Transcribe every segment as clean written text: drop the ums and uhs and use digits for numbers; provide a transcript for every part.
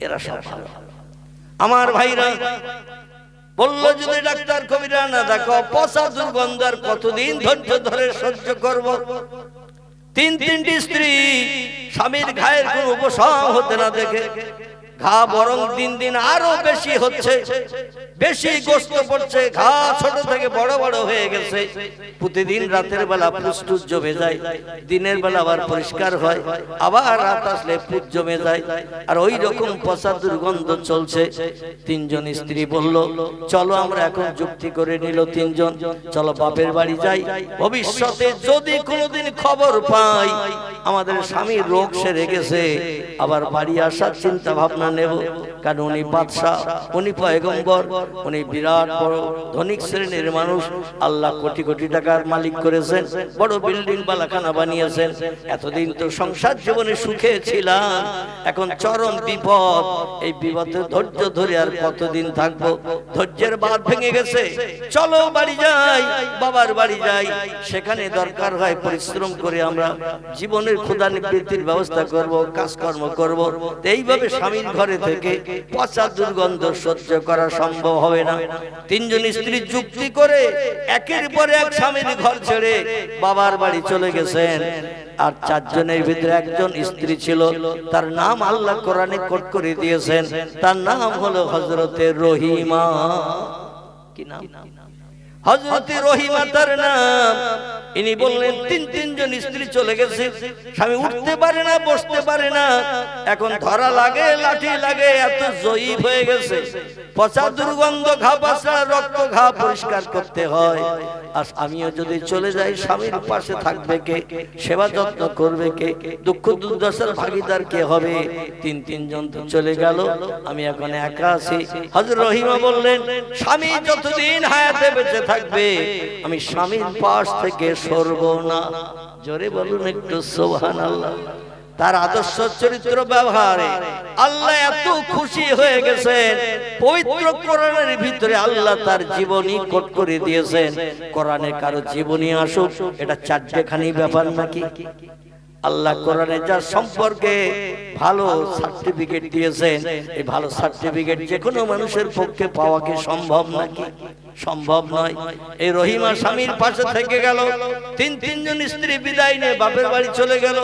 এরা সব ভালো। আমার ভাইরা বলল, যদি ডাক্তার কবিরা না দেখো, পচা দুর্গন্ধ আর কতদিন ধৈর্য ধরে সহ্য করব? তিনটি স্ত্রী, স্বামীর ঘায়ের কোন উপশম হতে না দেখে ঘা বরং দিন দিন আরো বেশি হচ্ছে, বেশি গোস্ত পড়ছে, ঘা ছোট থেকে বড় বড় হয়ে গেছে। প্রতিদিন রাতের বেলা পুষ্টুস জমে যায়, দিনের বেলা আবার পরিষ্কার হয়, আবার রাত আসলে পুজ জমে যায়, আর ওই রকম পচা দুর্গন্ধ চলছে। তিনজন স্ত্রী বলল, চলো আমরা এখন যুক্তি করে নিল তিনজন, চলো বাপের বাড়ি যাই, ভবিষ্যতে যদি কোনোদিন খবর পাই আমাদের স্বামীর রোগ সেরে গেছে, আবার বাড়ি আসার চিন্তা ভাবনা নেব। কারণ উনি বাদশা, উনি পয়গম্বর, উনি বিরাট বড় ধনিক শ্রেণীর মানুষ, আল্লাহ কোটি কোটি টাকার মালিক করেছেন, বড় বিল্ডিং বালাখানা বানিয়েছেন। এতদিন তো সংসার জীবনে সুখে ছিলাম, এখন চরম বিপদ, এই বিপদে ধৈর্য ধরে আর কতদিন থাকবো? ধৈর্যের বাঁধ ভেঙে গেছে, চলো বাড়ি যাই, বাবার বাড়ি যাই, সেখানে দরকার হয় পরিশ্রম করে আমরা জীবনের ক্ষুধা নিবৃত্তির ব্যবস্থা করব, কাজকর্ম করব। এইভাবে স্বামীর ঘরে থেকে পচা দুর্গন্ধ সহ্য করা সম্ভব হবে না। তিনজন স্ত্রী যুক্তি করে একের পর এক স্বামীর ঘর ছেড়ে বাবার বাড়ি চলে গেছেন। আর চারজনের ভিতরে একজন স্ত্রী ছিল, তার নাম আল্লাহ কোরআনে কোট করে দিয়েছেন, তার নাম হলো হযরতে রহিমা। কি নাম? হযরতে রহিমা তার নাম। ইনি বললেন, তিনজন স্ত্রী চলে গেছে, স্বামী উঠতে পারে না, বসতে পারে না, এখন ধরা লাগে, লাঠি লাগে, এত জয়ী হয়ে গেছে। পচা দুর্গন্ধ, ঘা পাশা, রক্ত, ঘা পরিষ্কার করতে হয়। আর আমিও যদি চলে যাই, স্বামীর পাশে থাকবে কে? সেবা যত্ন করবে কে? দুঃখ দুর্দশার ভাগিদার কে হবে? তিনজন তো চলে গেল, আমি এখন একা আছি। হযরত রহিমা বললেন, স্বামী যতদিন হায়াতে বেঁচে থাকবে আমি স্বামীর পাশ থেকে সরব না। জোরে বলুন একটু সুবহানাল্লাহ। তার আদর্শ চরিত্র ব্যবহারে আল্লাহ এত খুশি হয়ে গেছেন, পবিত্র কোরআনের ভিতরে আল্লাহ তার জীবনী কোট করে দিয়েছেন। কোরআনে কারো জীবনী আসুক, এটা চারটেখানি ব্যাপার নাকি? আল্লাহ কোরআনে যার সম্পর্কে ভালো সার্টিফিকেট দিয়েছেন, এই ভালো সার্টিফিকেট যে কোনো মানুষের পক্ষে পাওয়া কি সম্ভব নাকি? সম্ভব নয়। এই রহিমা স্বামীর পাশে থেকে গেল, তিনজন স্ত্রী বিদায় নিয়ে বাপের বাড়ি চলে গেল।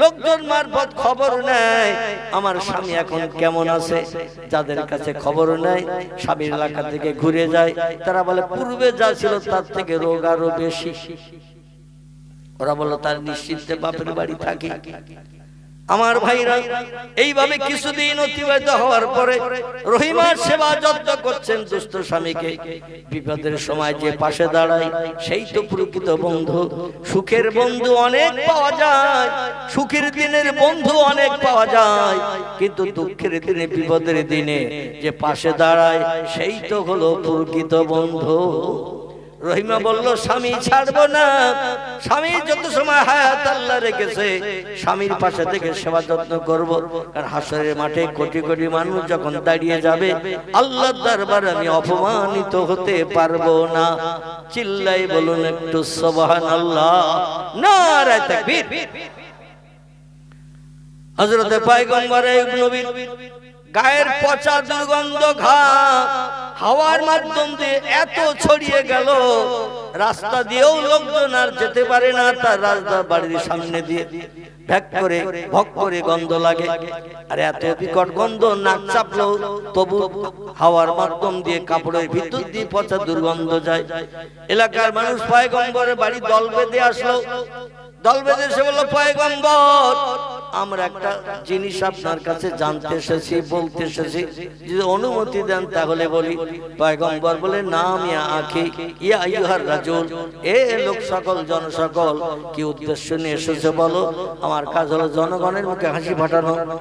লোকজন মারফত খবর নেয় আমার স্বামী এখন কেমন আছে। যাদের কাছে খবর নেয়, স্বামীর এলাকা থেকে ঘুরে যায়, তারা বলে পূর্বে যা ছিল তার থেকে রোগ আরো বেশি। ওরা বলল, তার নিশ্চিন্তে বাপের বাড়ি থাকে। আমার ভাইরা, এইভাবে কিছুদিন অতিবাহিত হওয়ার পরে রহিমার সেবা যত্ন করছেন দুষ্ট স্বামীকে। বিপদের সময় যে পাশে দাঁড়ায় সেই তো প্রকৃত বন্ধু। সুখের বন্ধু অনেক পাওয়া যায়, সুখের দিনের বন্ধু অনেক পাওয়া যায়, কিন্তু দুঃখের দিনে, বিপদের দিনে যে পাশে দাঁড়ায় সেই তো হলো প্রকৃত বন্ধু। রহিমা বলল, স্বামী ছাড়বো না, স্বামী যত সময় হায়াত আল্লাহ রেখেছে স্বামীর পাশে থেকে সেবা যত্ন করব। কারণ হাসরের মাঠে কোটি কোটি মানুষ যখন দাঁড়িয়ে যাবে আল্লাহর দরবারে আমি অপমানিত হতে পারবো না। চিল্লাই বলুন একটু সুবহানাল্লাহ, নারে তাকবীর। হযরতে পয়গম্বর নবীর গায়ের পচা দুর্গন্ধ ঘা হাওয়ার মাধ্যম দিয়ে এত ছড়িয়ে গেল, রাস্তা দিয়েও লোকজন আর যেতে পারে না। তার রাস্তার বাড়ির সামনে দিয়ে ভক করে গন্ধ লাগে, আর এত বিকট গন্ধ, নাক চাপলেও তবু হাওয়ার মাধ্যম দিয়ে কাপড়ের ভিতর দিয়ে পচা দুর্গন্ধ যায়। এলাকার মানুষ পয়গম্বরের বাড়ি দল বেঁধে আসলো। দল বেঁধে এসে বলল, পয়গম্বর, আমরা একটা জিনিস আপনার কাছে জানতে এসেছি, বলতে এসেছি, যদি অনুমতি দেন তাহলে বলি। পয়গম্বর বলে, নাম ইয়া আখি ইয়া আইয়ুহার রাজুল, এ লোক সকল, জনসকল, কি উদ্দেশ্য নিয়ে এসেছে বলো। আমার কাজ হলো জনগণের মুখে হাসি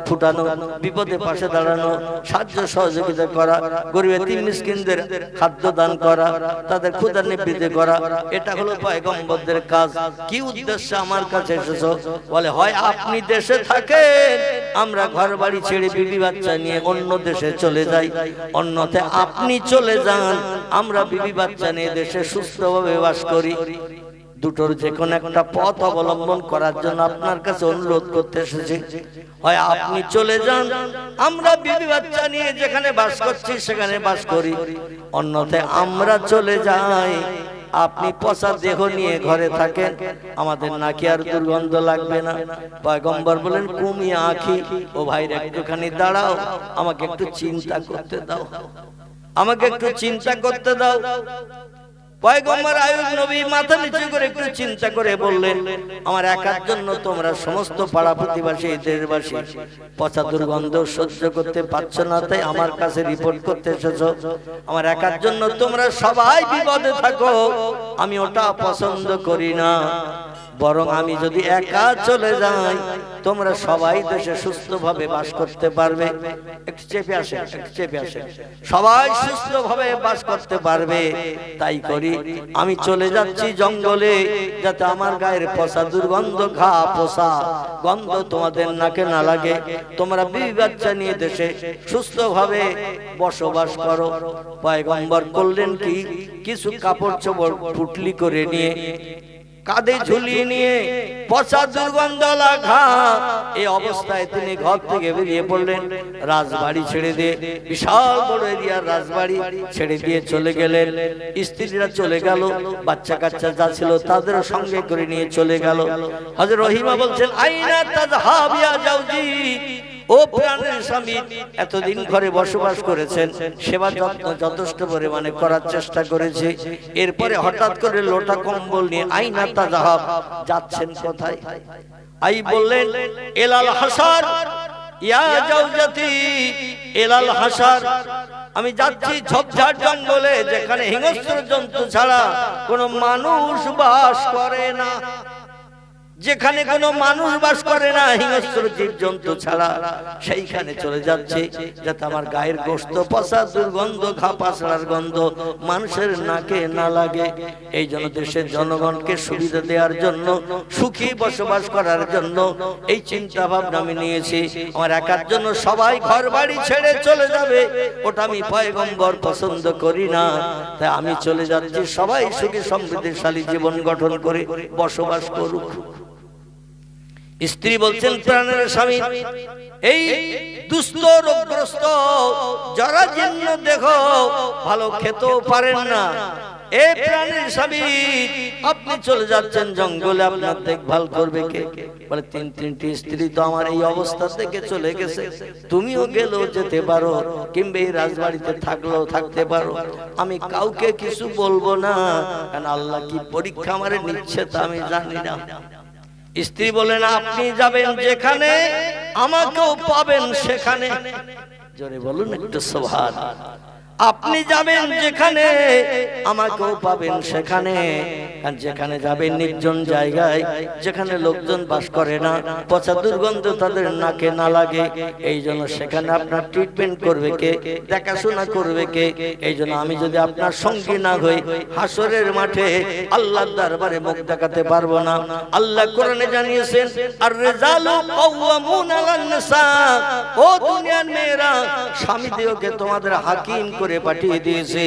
ফুটানো, বিপদে পাশে দাঁড়ানো, সাহায্য সহযোগিতা করা, গরিব এতিম মিসকিনদের খাদ্য দান করা, তাদের ক্ষুধা নিবৃত্তি করা, এটা হলো পয়গম্বরদের কাজ। কি উদ্দেশ্যে আমার কাছে এসেছো? বলে, হয় আপনি দেশে থাকেন, আমরা ঘর বাড়ি ছেড়ে বিবি বাচ্চা নিয়ে অন্য দেশে চলে যাই, অন্যথায় আপনি চলে যান, আমরা বিবি বাচ্চা নিয়ে দেশে সুস্থভাবে বাস করি। দুটোর যে কোনো একটা পথ অবলম্বন করার জন্য আপনার কাছে অনুরোধ করতে এসেছি। হয় আপনি চলে যান, আমরা বিবি বাচ্চা নিয়ে যেখানে বাস করছি সেখানে বাস করি, অন্যথায় আমরা চলে যাই, আপনি পচা দেহ নিয়ে ঘরে থাকেন, আমাদের নাকি আর দুর্গন্ধ লাগবে না। পয়গম্বর বলেন কুমি আঁখি, ও ভাইরা একটুখানি দাঁড়াও, আমাকে একটু চিন্তা করতে দাও, আমাকে একটু চিন্তা করতে দাও। পয়গম্বর আইয়ুব নবী মাথা নিচু করে একটু চিন্তা করে বললেন, আমার একার জন্য তোমরা সমস্ত পাড়া প্রতিবাসী দেশবাসী পচা দুর্গন্ধ সহ্য করতে পারছো না, তাই আমার কাছে রিপোর্ট করতে এসেছো। আমার একার জন্য তোমরা সবাই বিপদে থাকো, আমি ওটা পছন্দ করি না, বরং আমি যদি একা চলে যাই তোমরা সবাই দেশে সুস্থভাবে বাস করতে পারবে। একটু চেপে আসে, একটু চেপে আসে, সবাই সুস্থভাবে বাস করতে পারবে। তাই করি, আমি চলে যাচ্ছি জঙ্গলে, যাতে আমার গায়ের পচা দুর্গন্ধ ঘা পোষা গন্ধ তোমাদের নাকে না লাগে, তোমরা বিবি বাচ্চা নিয়ে দেশে সুস্থভাবে বসবাস করো। পয়গম্বর করলেন কি, কিছু কাপড় চোপড় পুটলি করে নিয়ে কাঁধে ঝুলিয়ে নিয়ে পচা দুর্গন্ধ লাগা এই অবস্থায় তিনি ঘর থেকে বেরিয়ে পড়লেন। রাজবাড়ি ছেড়ে দিয়ে, বিশাল বড় এরিয়ার রাজবাড়ি ছেড়ে দিয়ে চলে গেলেন। স্ত্রীরা চলে গেল, বাচ্চা কাচ্চা যা ছিল তাদেরও সঙ্গে করে নিয়ে চলে গেল। হযরত রহিমা বলছেন, আইনা তাযহাব ইয়া জাওজি, ও প্রাণের স্বামী, এতদিন ঘরে বসবাস করেছেন, সেবা যত্ন যথেষ্ট পরিমাণে করার চেষ্টা করেছে, এরপরে হঠাৎ করে লোটা কম্বল নিয়ে আইনা তাযহাব, যাচ্ছেন কোথায়? আই বললেন, এলাল হাসার ইয়া জাওজাতি, এলাল হাসার, আমি যাচ্ছি ঝোপঝাড় জঙ্গলে, যেখানে হিংস্র জন্তু ছাড়া কোনো মানুষ বাস করে না, যেখানে কোনো মানুষ বাস করে না, হিংস্র জীবজন্তু ছাড়া, সেইখানে চলে যাচ্ছে যাতে আমার গায়ের গোশত পচা দুর্গন্ধ ঘা পাছড়ার গন্ধ মানুষের নাকে না লাগে। এই জন্য দেশের জনগণকে সুবিধা দেওয়ার জন্য, সুখী বসবাস করার জন্য এই চিন্তা ভাবনা আমি নিয়েছি। আমার একার জন্য সবাই ঘর বাড়ি ছেড়ে চলে যাবে, ওটা আমি পয়গম্বর পছন্দ করি না, তাই আমি চলে যাচ্ছি, সবাই সুখী সমৃদ্ধিশালী জীবন গঠন করে বসবাস করুক। স্ত্রী বলছেন, প্রাণের স্বামী, এই দুস্থ রোগগ্রস্ত যারা জীর্ণ দেখো, ভালো খেতেও পারেন না, এই প্রাণের স্বামী আপনি চলে যাচ্ছেন জঙ্গলে, আপনার দেখভাল করবে কে? বলে, তিনটি স্ত্রী তো আমার এই অবস্থা থেকে চলে গেছে, তুমিও গেলেও যেতে পারো, কিংবা এই রাজবাড়িতে থাকলেও থাকতে পারো, আমি কাউকে কিছু বলবো না, কারণ আল্লাহ কি পরীক্ষা আমারে নিচ্ছে তা আমি জানি না। স্ত্রী বলেন, আপনি যাবেন যেখানে, আমাকেও পাবেন সেখানে। জোরে বলুন একটু সুবহান। আপনি যাবেন যেখানে, আমাকেও পাবেন সেখানে, কারণ যেখানে যাবেন নির্জন জায়গায়, যেখানে লোকজন বাস করে না, পচা দুর্গন্ধ তাদের নাকে না লাগে, এই জন্য সেখানে আপনার ট্রিটমেন্ট করবে কে, দেখাশোনা করবে কে? এই জন্য আমি যদি আপনার সঙ্গী না হই, হাসরের মাঠে আল্লাহর দরবারে মুখ দেখাতে পারবো না। আল্লাহ কোরআনে জানিয়েছেন, আর রিজালু কাওয়ামুনা আলান নিসা, ও দুনিয়ার মেয়েরা, স্বামীদেরকে তোমাদের হাকিম করে পাঠিয়ে দিয়েছে,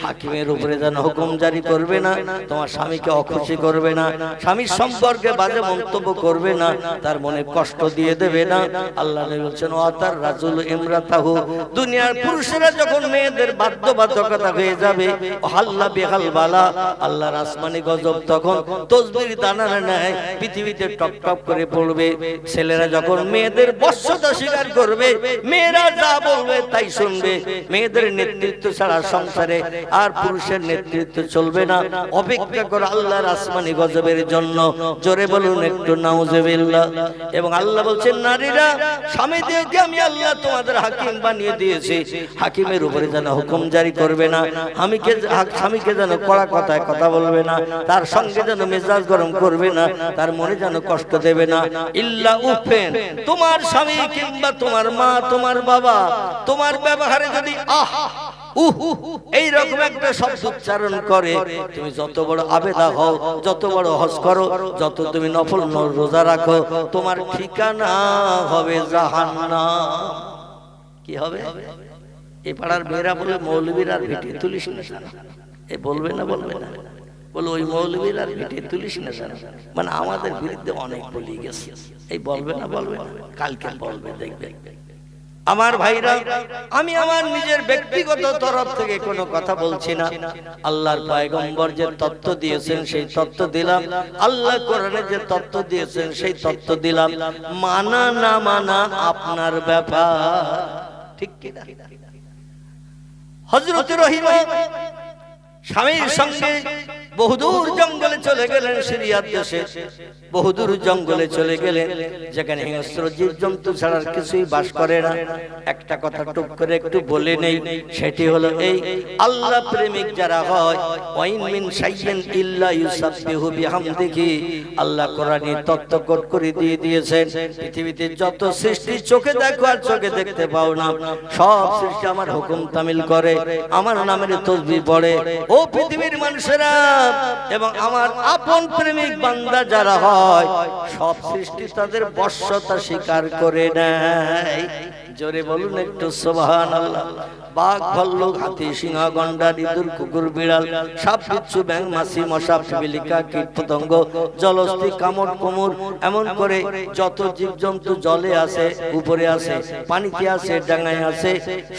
হাকিমের উপরে যেন হুকুম জারি করবে না, তোমার স্বামীকে অখুশি করবে না, স্বামীর সম্পর্কে বাজে মন্তব্য করবে না, তার মনে কষ্ট দিয়ে দেবে না। আল্লাহ বলছেন, ওয়াতার রাজুল ইমরাতাহু, দুনিয়ার পুরুষেরা যখন মেয়েদের বাধ্যবাধকতা হয়ে যাবে, হাল্লা বিহাল বালা, আল্লাহর আসমানি গজব তখন তসবির দানার ন্যায় পৃথিবীতে টপ টপ করে পড়বে। ছেলেরা যখন মেয়েদের বশ্যতা স্বীকার করবে, মেয়েরা যা বলবে তাই শুনবে, মেয়েদের নেতৃত্ব ছাড়া সংসারে আর পুরুষের নেতৃত্ব চলবে না। অপেক্ষা করো আল্লাহর আসমানি গজবের জন্য। জোরে বলুন একটু নাউজুবিল্লাহ। এবং আল্লাহ বলছেন, নারীরা স্বামীদেরকে আমি আল্লাহ তোমাদের হাকিম বানিয়ে দিয়েছি, হাকিমের উপরে যেন হুকুম জারি করবে না, স্বামীকে যেন কড়া কথায় কথা বলবে না, তার সঙ্গে যেন মেজাজ গরম করবে না, তার মনে যেন কষ্ট দেবে না। ইল্লা উফেন, তোমার স্বামী কিংবা তোমার মা, তোমার বাবা, তোমার ব্যবহারে যদি আহ এই রকম একটা শব্দ উচ্চারণ করে, তুমি যত বড় আবেদা হও, যত বড় হজ করো, যত তুমি নফল রোজা রাখো, তোমার ঠিকানা হবে জাহান্নাম। কি হবে? এই পাড়ার মেয়েরা বলে, মৌলবীর আর ভিটি তুলিস না, এ বলবে না, বলবে না, বলো ওই মৌলবীর আর ভিটে তুলিস না জানো, মানে আমাদের বিরুদ্ধে অনেক বলি গেছে। এই বলবে না কালকে বলবে, দেখবে। আমার ভাইরা, আমি আমার নিজের ব্যক্তিগত তরফ থেকে কোনো কথা বলছি না। আল্লাহর পয়গম্বর যে তত্ত্ব দিয়েছেন সেই তত্ত্ব দিলাম, আল্লাহ কোরআনে যে তত্ত্ব দিয়েছেন সেই তত্ত্ব দিলাম। মানা না মানা আপনার ব্যাপার, ঠিক কি না? হযরত রহিমা স্বামীর সঙ্গে বহুদূর জঙ্গলে চলে গেলেন, সিরিয়ার দেশে বহুদূর জঙ্গলে চলে গেলেন, যেখানে হিংস্র জীবজন্তু ছাড়া কিছুই বাস করে না। একটা কথা টুক করে একটু বলে নেই, সেটি হলো এই, আল্লাহ প্রেমিক যারা হয়, ওয়াইন মিন শাইইন ইল্লা ইউসাব্বিহু বিহামদিহি, আল্লাহ কোরআনে তত্ত্ব কোট করে দিয়ে দিয়েছেন। পৃথিবীতে যত সৃষ্টি চোখে দেখো আর চোখে দেখতে পাও না, সব সৃষ্টি আমার হুকুম তামিল করে, আমার নামের তাসবিহ পড়ে। ও পৃথিবীর মানুষেরা এবং আমার আপন প্রেমিক বান্দা যারা হয়, সব সৃষ্টি তাদের বশ্যতা স্বীকার করে নেয়। জোরে বলুন একটু সুবহানাল্লাহ। বাঘ, ভাল্লুক, হাতি, সিংহ, গন্ডার, ইঁদুর, কুকুর, বিড়াল, সাপ, বিচ্ছু, ব্যাঙ, মাছি, মশা, পিপিলিকা, কীট পতঙ্গ, জলহস্তী, কামড়, কুমির, এমন করে যত জীবজন্তু জলে আছে, উপরে আছে, পানিতে আছে, ডাঙায় আছে,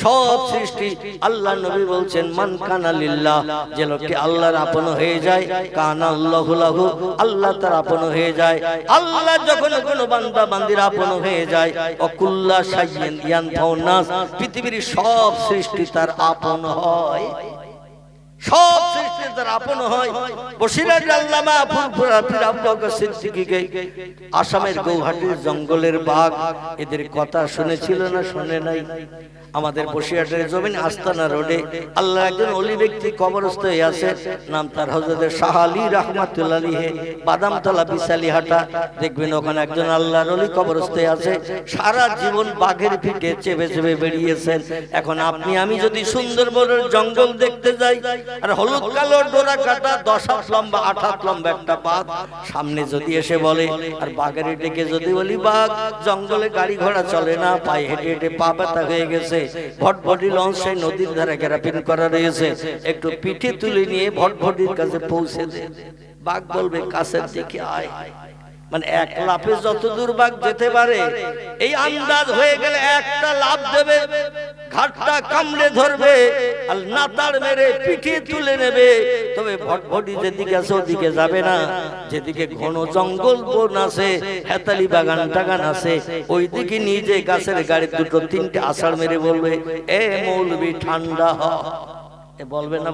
সব সৃষ্টি আল্লাহ নবী বলছেন মান কানা লিল্লাহ, যে লোকটি আল্লাহর আপন হয়ে যায়, কানা আল্লাহু লাহু, আল্লাহ তার আপন হয়ে যায়। আল্লাহ যখন কোনো বান্দা বান্দির আপন হয়ে যায়, অকুল্লা শাইইন ইয়ানফাউন নাস, পৃথিবীর সব সৃষ্টি তার আপন হয়, সব সৃষ্টি তার আপন হয়। বসিরার আল্লামা ফুরফুরা পীর আবু বকর সিদ্দিকীকে আসামের গৌহাটির জঙ্গলের বাঘ এদের কথা শুনেছিল না শুনে নাই? আমাদের বসিরহাটের জমিন আস্তানা রোডে আল্লাহ একজন ওলি ব্যক্তি কবরস্থ হয়ে আছে, নাম তার হযরত শাহ আলী রাহমাতুল্লাহ আলাইহি, বাদামতলা বিশালীহাটা, দেখবেন ওখানে একজন আল্লাহর ওলি কবরস্থ আছে, সারা জীবন বাঘের পিঠে চেপে চেপে বেরিয়েছেন। এখন আপনি আমি যদি সুন্দরবনের জঙ্গল দেখতে যাই, আর হলুদ কালো ডোরা কাটা 10 হাত লম্বা 8 হাত লম্বা একটা বাঘ সামনে যদি এসে বলে, আর বাঘের ডেকে যদি বলি বাঘ, জঙ্গলে গাড়ি ঘোড়া চলে না, পায়ে হেঁটে হেঁটে পা ব্যথা হয়ে গেছে, ভটভটি লঞ্চ সেই নদীর ধারে গ্যারাপিন করা রয়েছে, একটু পিঠে তুলে নিয়ে ভটভটির কাছে পৌঁছে দে, বাঘ বলবে কাছের দিকে আয়। মানে এক লাফে যত দূর বাঘ যেতে পারে এই আন্দাজ হয়ে গেলে একটা লাফ দেবে, ঘাটটা কামড়ে ধরবে আর নাতাড় মেরে পিঠে তুলে নেবে। তবে ভটভটি যেদিকে আছে ওদিকে যাবে না, যেদিকে ঘন জঙ্গল বন আছে, হেতালি বাগান টাগান আছে, ওই দিকে নিয়ে যে গাছের গাড়ি দুটো তিনটে আষাঢ় মেরে বলবে, এ মৌলবি ঠান্ডা হ। বলবে না?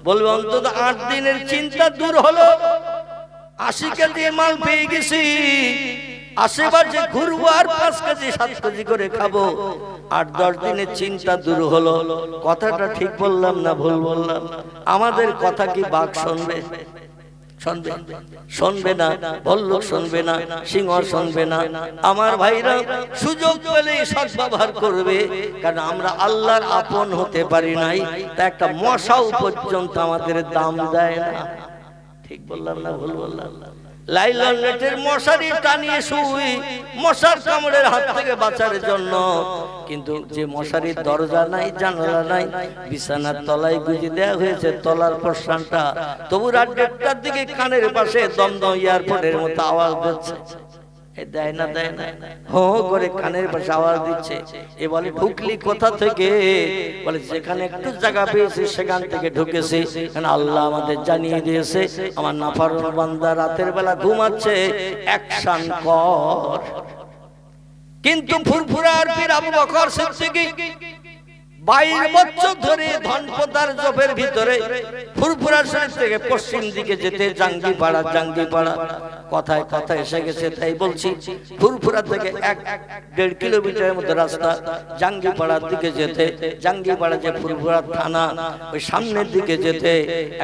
বলবে অন্তত 8 দিনের চিন্তা দূর হলো, 80 কেজি মাল পেয়ে গেছি, আশেবার যে ঘুরবো আর 5 কেজি 7 কেজি করে খাবো, 8-10 দিনের চিন্তা দূর হলো। কথাটা ঠিক বললাম না ভুল বললাম? আমাদের কথা কি বাঘ শুনবে? শুনবে না, ভল্লুক শুনবে না, সিংহ শুনবে না। আমার ভাইরা সুযোগ পেলেই সদ্ব্যবহার করবে, কারণ আমরা আল্লাহর আপন হতে পারি নাই, তা একটা মশাও পর্যন্ত আমাদের দাম দেয় না। ঠিক বললাম না ভুল বললাম? লাইলন নেটের মশারি টানিয়ে শুই মশার কামড়ের হাত থেকে বাঁচার জন্য, কিন্তু যে মশারির দরজা নাই, জানালা নাই, বিছানার তলায় গুঁজে দেওয়া হয়েছে তলার পশানটা, তবু রাত 1টার দিকে কানের পাশে দমদম এয়ারপোর্টের মতো আওয়াজ দিচ্ছে। দেয় না হো করে কানের পাশে আওয়াজ দিচ্ছে। এ বলে ঢুকলি কোথা থেকে? বলে যেখানে একটু জায়গা পেয়েছি সেখান থেকে ঢুকেছি, কারণ আল্লাহ আমাদের জানিয়ে দিয়েছে আমার নাফরমান বান্দা রাতের বেলা ঘুমাচ্ছে, অ্যাকশন কর। কিন্তু ফুরফুরার পীর আবু বকর সিদ্দিকী 22 বছর ধরে ধনপতার জবের ভিতরে ফুরফুরা শরীফ থেকে পশ্চিম দিকে যেতে জাঙ্গিপাড়া কথায় কথায় এসে গেছে, তাই বলছি ফুরফুরা থেকে 1-1.5 কিলোমিটারের মতো রাস্তা জাঙ্গিপাড়ার দিকে যেতে, জাঙ্গিপাড়া যে ফুরফুরা থানা ওই সামনের দিকে যেতে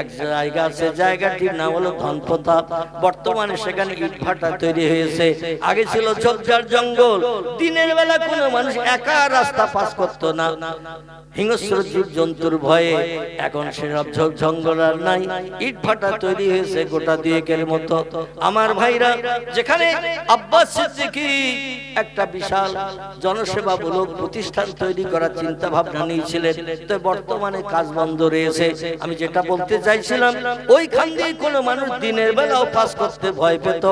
এক জায়গা আছে, জায়গাটির নাম হলো ধনপতা। বর্তমানে সেখানে ইটভাটা তৈরি হয়েছে, আগে ছিল ঝোপঝাড় জঙ্গল, দিনের বেলা কোনো মানুষ একা রাস্তা পাস করতো না, হিংস্র জীব জন্তুর ভয়ে। এখন সেসব ঝোপ জঙ্গল আর নাই, ইট ভাটা তৈরি হয়েছে গোটা 2 এর মতো। আমার ভাইরা, যেখানে আব্বাস সিদ্দিকী একটা বিশাল জনসেবামূলক প্রতিষ্ঠান তৈরি করার চিন্তা ভাবনা নিয়েছিলেন, তো বর্তমানে কাজ বন্ধ রয়েছে। আমি যেটা বলতে চাইছিলাম, ওইখান দিয়ে কোনো মানুষ দিনের বেলাও পাস করতে ভয় পেত।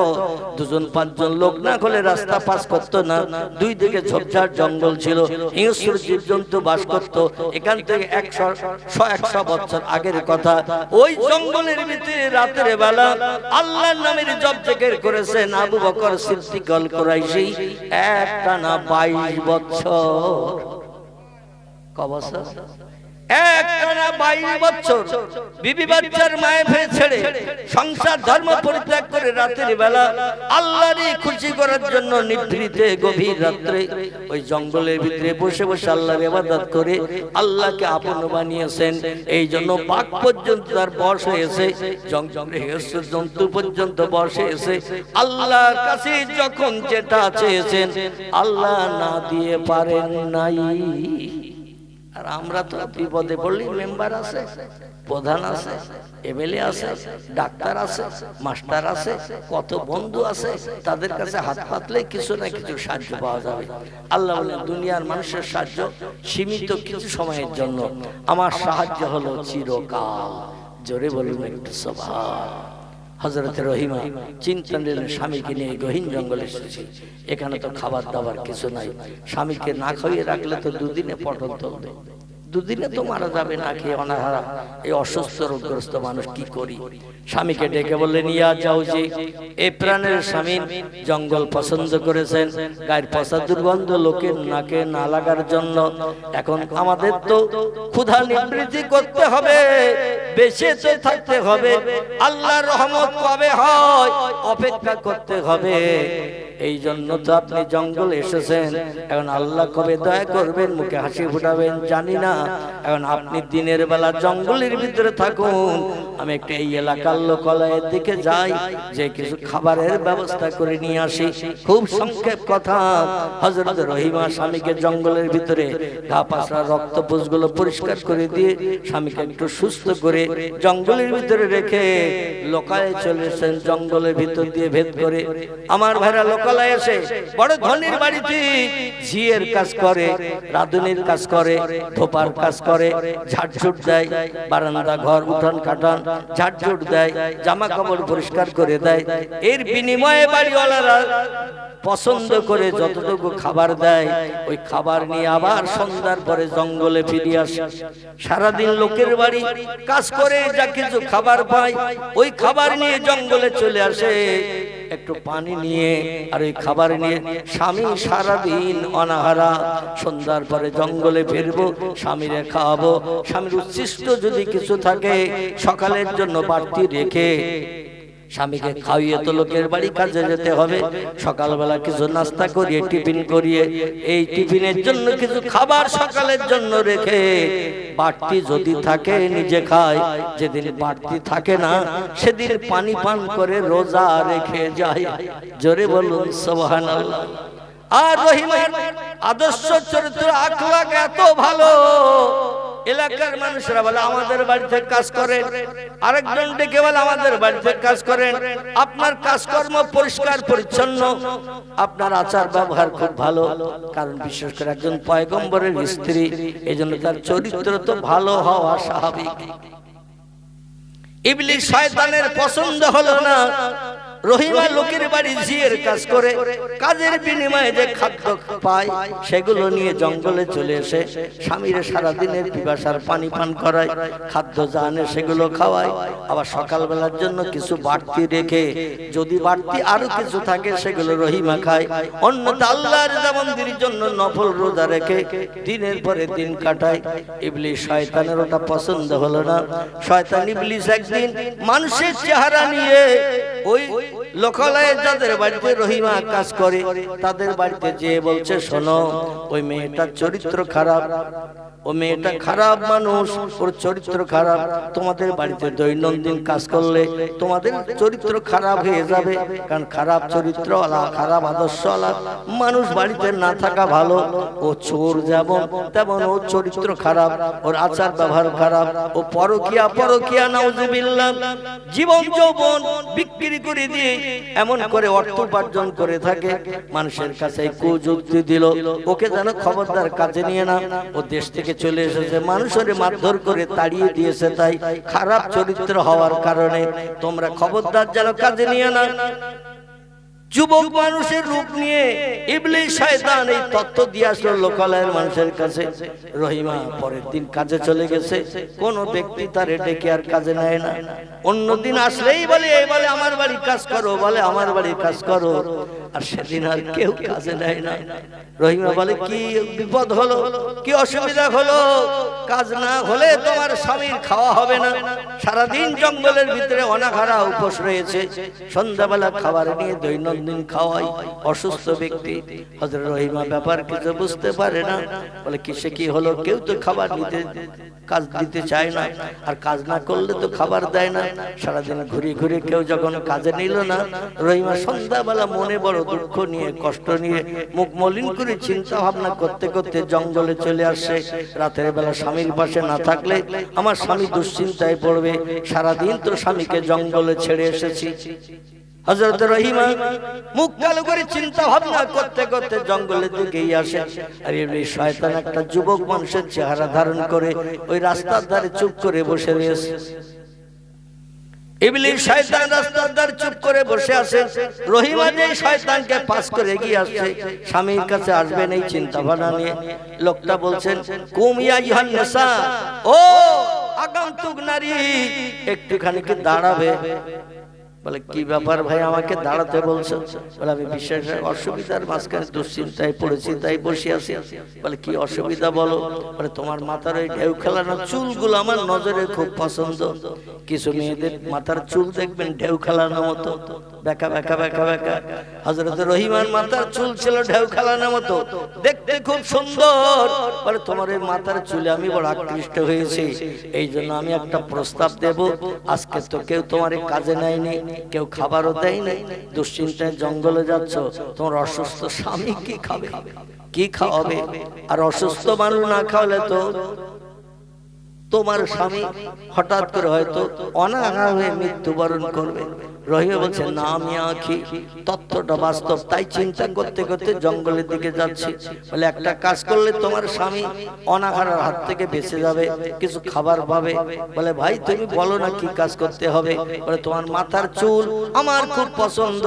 2-5 লোক না হলে রাস্তা পাস করতো না। দুই দিকে ঝোপঝাড় জঙ্গল ছিল, হিংস্র জীবজন্তু বাস করত। এখান থেকে 100 বছর আগের কথা, ওই জঙ্গলের ভিতরে রাতের বেলা আল্লাহর নামের জপ জিকির করেছেন আবু বকর সিদ্দিক আল কুরাইশি একটানা 22 বছর। ক বছর? একটানা 22 বছর বিবি বাচ্চার মায়ে ফেলে ছেড়ে সংসার ধর্ম পরিত্যাগ করে রাতের বেলা আল্লাহরই খুশি করার জন্য নিভৃতে গভীর রাত্রে ওই জঙ্গলের ভিতরে বসে বসে আল্লাহর ইবাদত করে আল্লাহকে আপন বানিয়েছেন। এই জন্য বাঘ পর্যন্ত তার বশ হয়েছে, জঙ্গলে জন্তু পর্যন্ত বশ হয়েছে। আল্লাহর কাছে যখন যেটা চেয়েছেন আল্লাহ না দিয়ে পারেন নাই। আর আমরা তো বিপদে পড়লে মেম্বার আছে, প্রধান আছে, এমএলএ আছে, ডাক্তার আছে, মাস্টার আছে, কত বন্ধু আছে, তাদের কাছে হাত পাতলে কিছু না কিছু সাহায্য পাওয়া যাবে। আল্লাহ বলেন দুনিয়ার মানুষের সাহায্য সীমিত কিছু সময়ের জন্য, আমার সাহায্য হলো চিরকাল। জোরে বলুন একটু সুবহান। হযরত রহিমা চিন্তা নিলেন, স্বামীকে নিয়ে গহীন জঙ্গলে এসেছি, এখানে তো খাবার দাবার কিছু নাই, স্বামীকে না খাইয়ে রাখলে তো দুদিনে পটল তুলবে, দুদিনে তো মারা যাবে না খেয়ে অনাহারা। এই অসুস্থ রোগগ্রস্ত মানুষ কি করি? স্বামীকে ডেকে বললেন, ইয়া যাও যে এই প্রাণের স্বামী জঙ্গল পছন্দ করেছেন, গায়ের পচা দুর্গন্ধ লোকের নাকে না লাগার জন্য। এখন আমাদের তো ক্ষুধা নিবৃত্তি করতে হবে, বেঁচে থাকতে হবে, আল্লাহর রহমত কবে হয় অপেক্ষা করতে হবে। এই জন্য তো আপনি জঙ্গলে এসেছেন, এখন আল্লাহ কবে দয়া করবেন, মুখে হাসি ফুটাবেন জানি না। এখন আপনি দিনের বেলা জঙ্গলের ভিতরে থাকুন, আমি একটু এই এলাকার লোকালয়ের দিকে যাই, যে কিছু খাবারের ব্যবস্থা করে নিয়ে আসি। খুব সংক্ষেপ কথা, হযরত রহিমা স্বামীকে জঙ্গলের ভিতরে ঘা পাশা রক্তপুষগুলো পরিষ্কার করে দিয়ে স্বামীকে একটু সুস্থ করে জঙ্গলের ভিতরে রেখে লোকালয়ে চলে এসেছেন। জঙ্গলের ভিতর দিয়ে ভেদ করে আমার ভাইরা লোকালয়ে এসে বড় ধনীর বাড়িতে ঝিয়ের কাজ করে, রাঁধুনির কাজ করে, ধোপার কাজ করে, ঝাড়ঝুট দেয়, বারান্দা ঘর উঠান কাটান ঝাড়ঝুট দেয়, জামা কাপড় পরিষ্কার করে দেয়। এর বিনিময়ে বাড়িওয়ালারা পছন্দ করে যতটুকু খাবার দেয়, ওই খাবার নিয়ে আবার সন্ধ্যার পরে জঙ্গলে ফিরে আসে। সারাদিন লোকের বাড়ি কাজ করে যা কিছু খাবার পায়, ওই খাবার নিয়ে জঙ্গলে চলে আসে একটু পানি নিয়ে আর ওই খাবার নিয়ে। স্বামী সারাদিন অনাহারা, সন্ধ্যার পরে জঙ্গলে ফিরবো, স্বামীরে খাওয়াবো, স্বামীর উচ্ছিষ্ট যদি কিছু থাকে সকালের জন্য বাড়তি রেখে স্বামীকে খাইয়ে তো লোকের বাড়ি কাজে যেতে হবে। সকালবেলা কিছু নাস্তা করিয়ে টিফিন করিয়ে এই টিফিনের জন্য কিছু খাবার সকালের জন্য রেখে বাড়তি যদি থাকে নিজে খায়, যেদিন বাড়তি থাকে না সেদিন পানি পান করে রোজা রেখে যায়। জোরে বলুন সুবহানাল্লাহ। আর রহিমার আদর্শ চরিত্র আখলাক এত ভালো, এলাকার মানুষরা বলে আমাদের বাড়িতে কাজ করেন, আরেকজন ডেকে বলে আমাদের বাড়িতে কাজ করেন, আপনার কাজকর্ম পরিষ্কার পরিচ্ছন্ন, আপনার আচার ব্যবহার খুব ভালো। কারণ বিশেষ করে একজন পয়গম্বরের স্ত্রী, এজন্য তার চরিত্র তো ভালো হওয়া স্বাভাবিক। ইবলিস শয়তানের পছন্দ হলো না রহিমা লোকের বাড়ি ঝিয়ের কাজ করে, কাজের বিনিময়ে যে খাদ্য পায় সেগুলো নিয়ে জঙ্গলে চলে এসে স্বামীর সারাদিনের পিপাসার পানি পান করায়, খাদ্য জানে সেগুলো খাওয়ায়, আবার সকালবেলার জন্য কিছু বাড়তি রেখে যদি বাড়তি আরো কিছু থাকে সেগুলো রহিমা খায়। অন্যথা আল্লাহর জামন্দির জন্য নফল রোজা রেখে দিনের পরে দিন কাটায়। ইবলিস শয়তানের ওটা পছন্দ হলো না। শয়তান ইবলিস একদিন মানুষের চেহারা নিয়ে ওই লোকালয়ে যাদের বাড়িতে রহিমা কাজ করে তাদের বাড়িতে যেয়ে বলছে, শোনো ওই মেয়েটার চরিত্র খারাপ, ও মেয়েটা খারাপ মানুষ, ওর চরিত্র খারাপ, তোমাদের বাড়িতে দৈনন্দিন কাজ করলে তোমাদের চরিত্র খারাপ হয়ে যাবে। কারণ খারাপ চরিত্রওয়ালা, খারাপ আদর্শওয়ালা মানুষ বাড়িতে না থাকা ভালো। ও চোর যেমন তেমন ওর চরিত্র খারাপ, ওর আচার ব্যবহার খারাপ, ও পরকিয়া নাউজুবিল্লাহ, জীবন যৌবন বিক্রি করে দিয়ে এমন করে অর্থ উপার্জন করে থাকে, মানুষের কাছে কুযুক্তি দিল ওকে যেন খবরদার কাজে নিয়ে না, ও দেশ থেকে চলে এসেছে, মানুষের মারধর করে তাড়িয়ে দিয়েছে, তাই খারাপ চরিত্র হওয়ার কারণে তোমরা খবরদার যেন কাজে নিয়ে না। যুবক মানুষের রূপ নিয়ে ইবলিস শয়তান এই তত্ত্ব দিয়ে আসলো লোকালয়ের মানুষের কাছে। রহিমা পরের দিন কাজে চলে গেছে, কোন ব্যক্তি তার ডেকে আর কাজে নেয় না। অন্যদিন আসলেই বলে আমার বাড়ির কাজ করো, বলে আমার বাড়ির কাজ করো, আর সেদিন আর কেউ কাজে নেয় না। রহিমা বলে কি বিপদ হলো, কি অসুবিধা হলো? কাজ না হলে তোমার স্বামীর খাওয়া হবে না, সারাদিন জঙ্গলের ভিতরে অনাহারা উপোস রয়েছে, সন্ধ্যাবেলা খাবার নিয়ে দৈনন্দিন খাওয়াই অসুস্থ ব্যক্তি। হযরত রহিমা ব্যাপার কিছু বুঝতে পারে না, বলে কিসে কি হলো, কেউ তো খাবার নিতে কাজ দিতে চায় না, আর কাজ না করলে তো খাবার দেয় না। সারাদিন ঘুরে ঘুরে কেউ যখন কাজে নিল না, রহিমা সন্ধ্যাবেলা মনে বড় দুঃখ নিয়ে কষ্ট নিয়ে মুখ মলিন করে চিন্তা ভাবনা করতে করতে জঙ্গলে চলে আসে। রাতের বেলা স্বামীর পাশে না থাকলে আমার স্বামী দুশ্চিন্তায় পড়বে, সারাদিন তো স্বামীকে জঙ্গলে ছেড়ে এসেছি। হযরত রহিমা মুখ কালো করে চিন্তা ভাবনা করতে করতে জঙ্গলের দিকেই আসে, আর এই শয়তান একটা যুবক মানুষের চেহারা ধারণ করে ওই রাস্তার ধারে চুপ করে বসে রয়েছে। ইবলিস শয়তান রাস্তার ধারে চুপ করে বসে আছে। রহিমা যে শয়তানকে পাস করে এগিয়ে আসছে, স্বামীর কাছে আসবেন এই চিন্তা ভাবনা নিয়ে। লোকটা বলছেন, কুম ইয়া আইয়ুহান নিসা, ও আগন্তুক নারী, একটুখানি কি দাঁড়াবে? বলে কি ব্যাপার ভাই, আমাকে দাঁড়াতে বলছো? বলে আমি বিশেষ অসুবিধার মাঝখানে দুশ্চিন্তায় পড়েছি, তাই বসে আছি। বলে কি অসুবিধা বলো? বলে তোমার মাথার ওই ঢেউ খেলানো চুলগুলো আমার নজরে খুব পছন্দ। কিছু মেয়েদের মাথার চুল দেখবেন ঢেউ খেলানোর মতো, বেঁকা বেঁকা বেঁকা বেঁকা। হযরত রহিমার মাথার চুল ছিল ঢেউ খেলানোর মতো, দেখতে খুব সুন্দর। বলে তোমার এই মাথার চুলে আমি বড় আকৃষ্ট হয়েছি, এই জন্য আমি একটা প্রস্তাব দেব। আজকে তো কেউ তোমার কাজে নেয়নি, কেউ খাবারও দেয়নি, দুশ্চিন্তায় জঙ্গলে যাচ্ছ, তোমার অসুস্থ স্বামী কি খাবে, কি খাওয়াবে? আর অসুস্থ মানুষ না খাওয়ালে তো তোমার স্বামী হঠাৎ করে হয়তো অনাহার হয়ে মৃত্যুবরণ করবে। রহিমা বলছে না আমি আঁখি, তত্ত্বটা বাস্তব, তাই চিন্তা করতে করতে জঙ্গলের দিকে যাচ্ছি। বলে একটা কাজ করলে তোমার স্বামী অনাহারের হাত থেকে বেঁচে যাবে, কিছু খাবার পাবে। বলে ভাই তুমি বলো না কি কাজ করতে হবে? বলে তোমার মাথার চুল আমার খুব পছন্দ,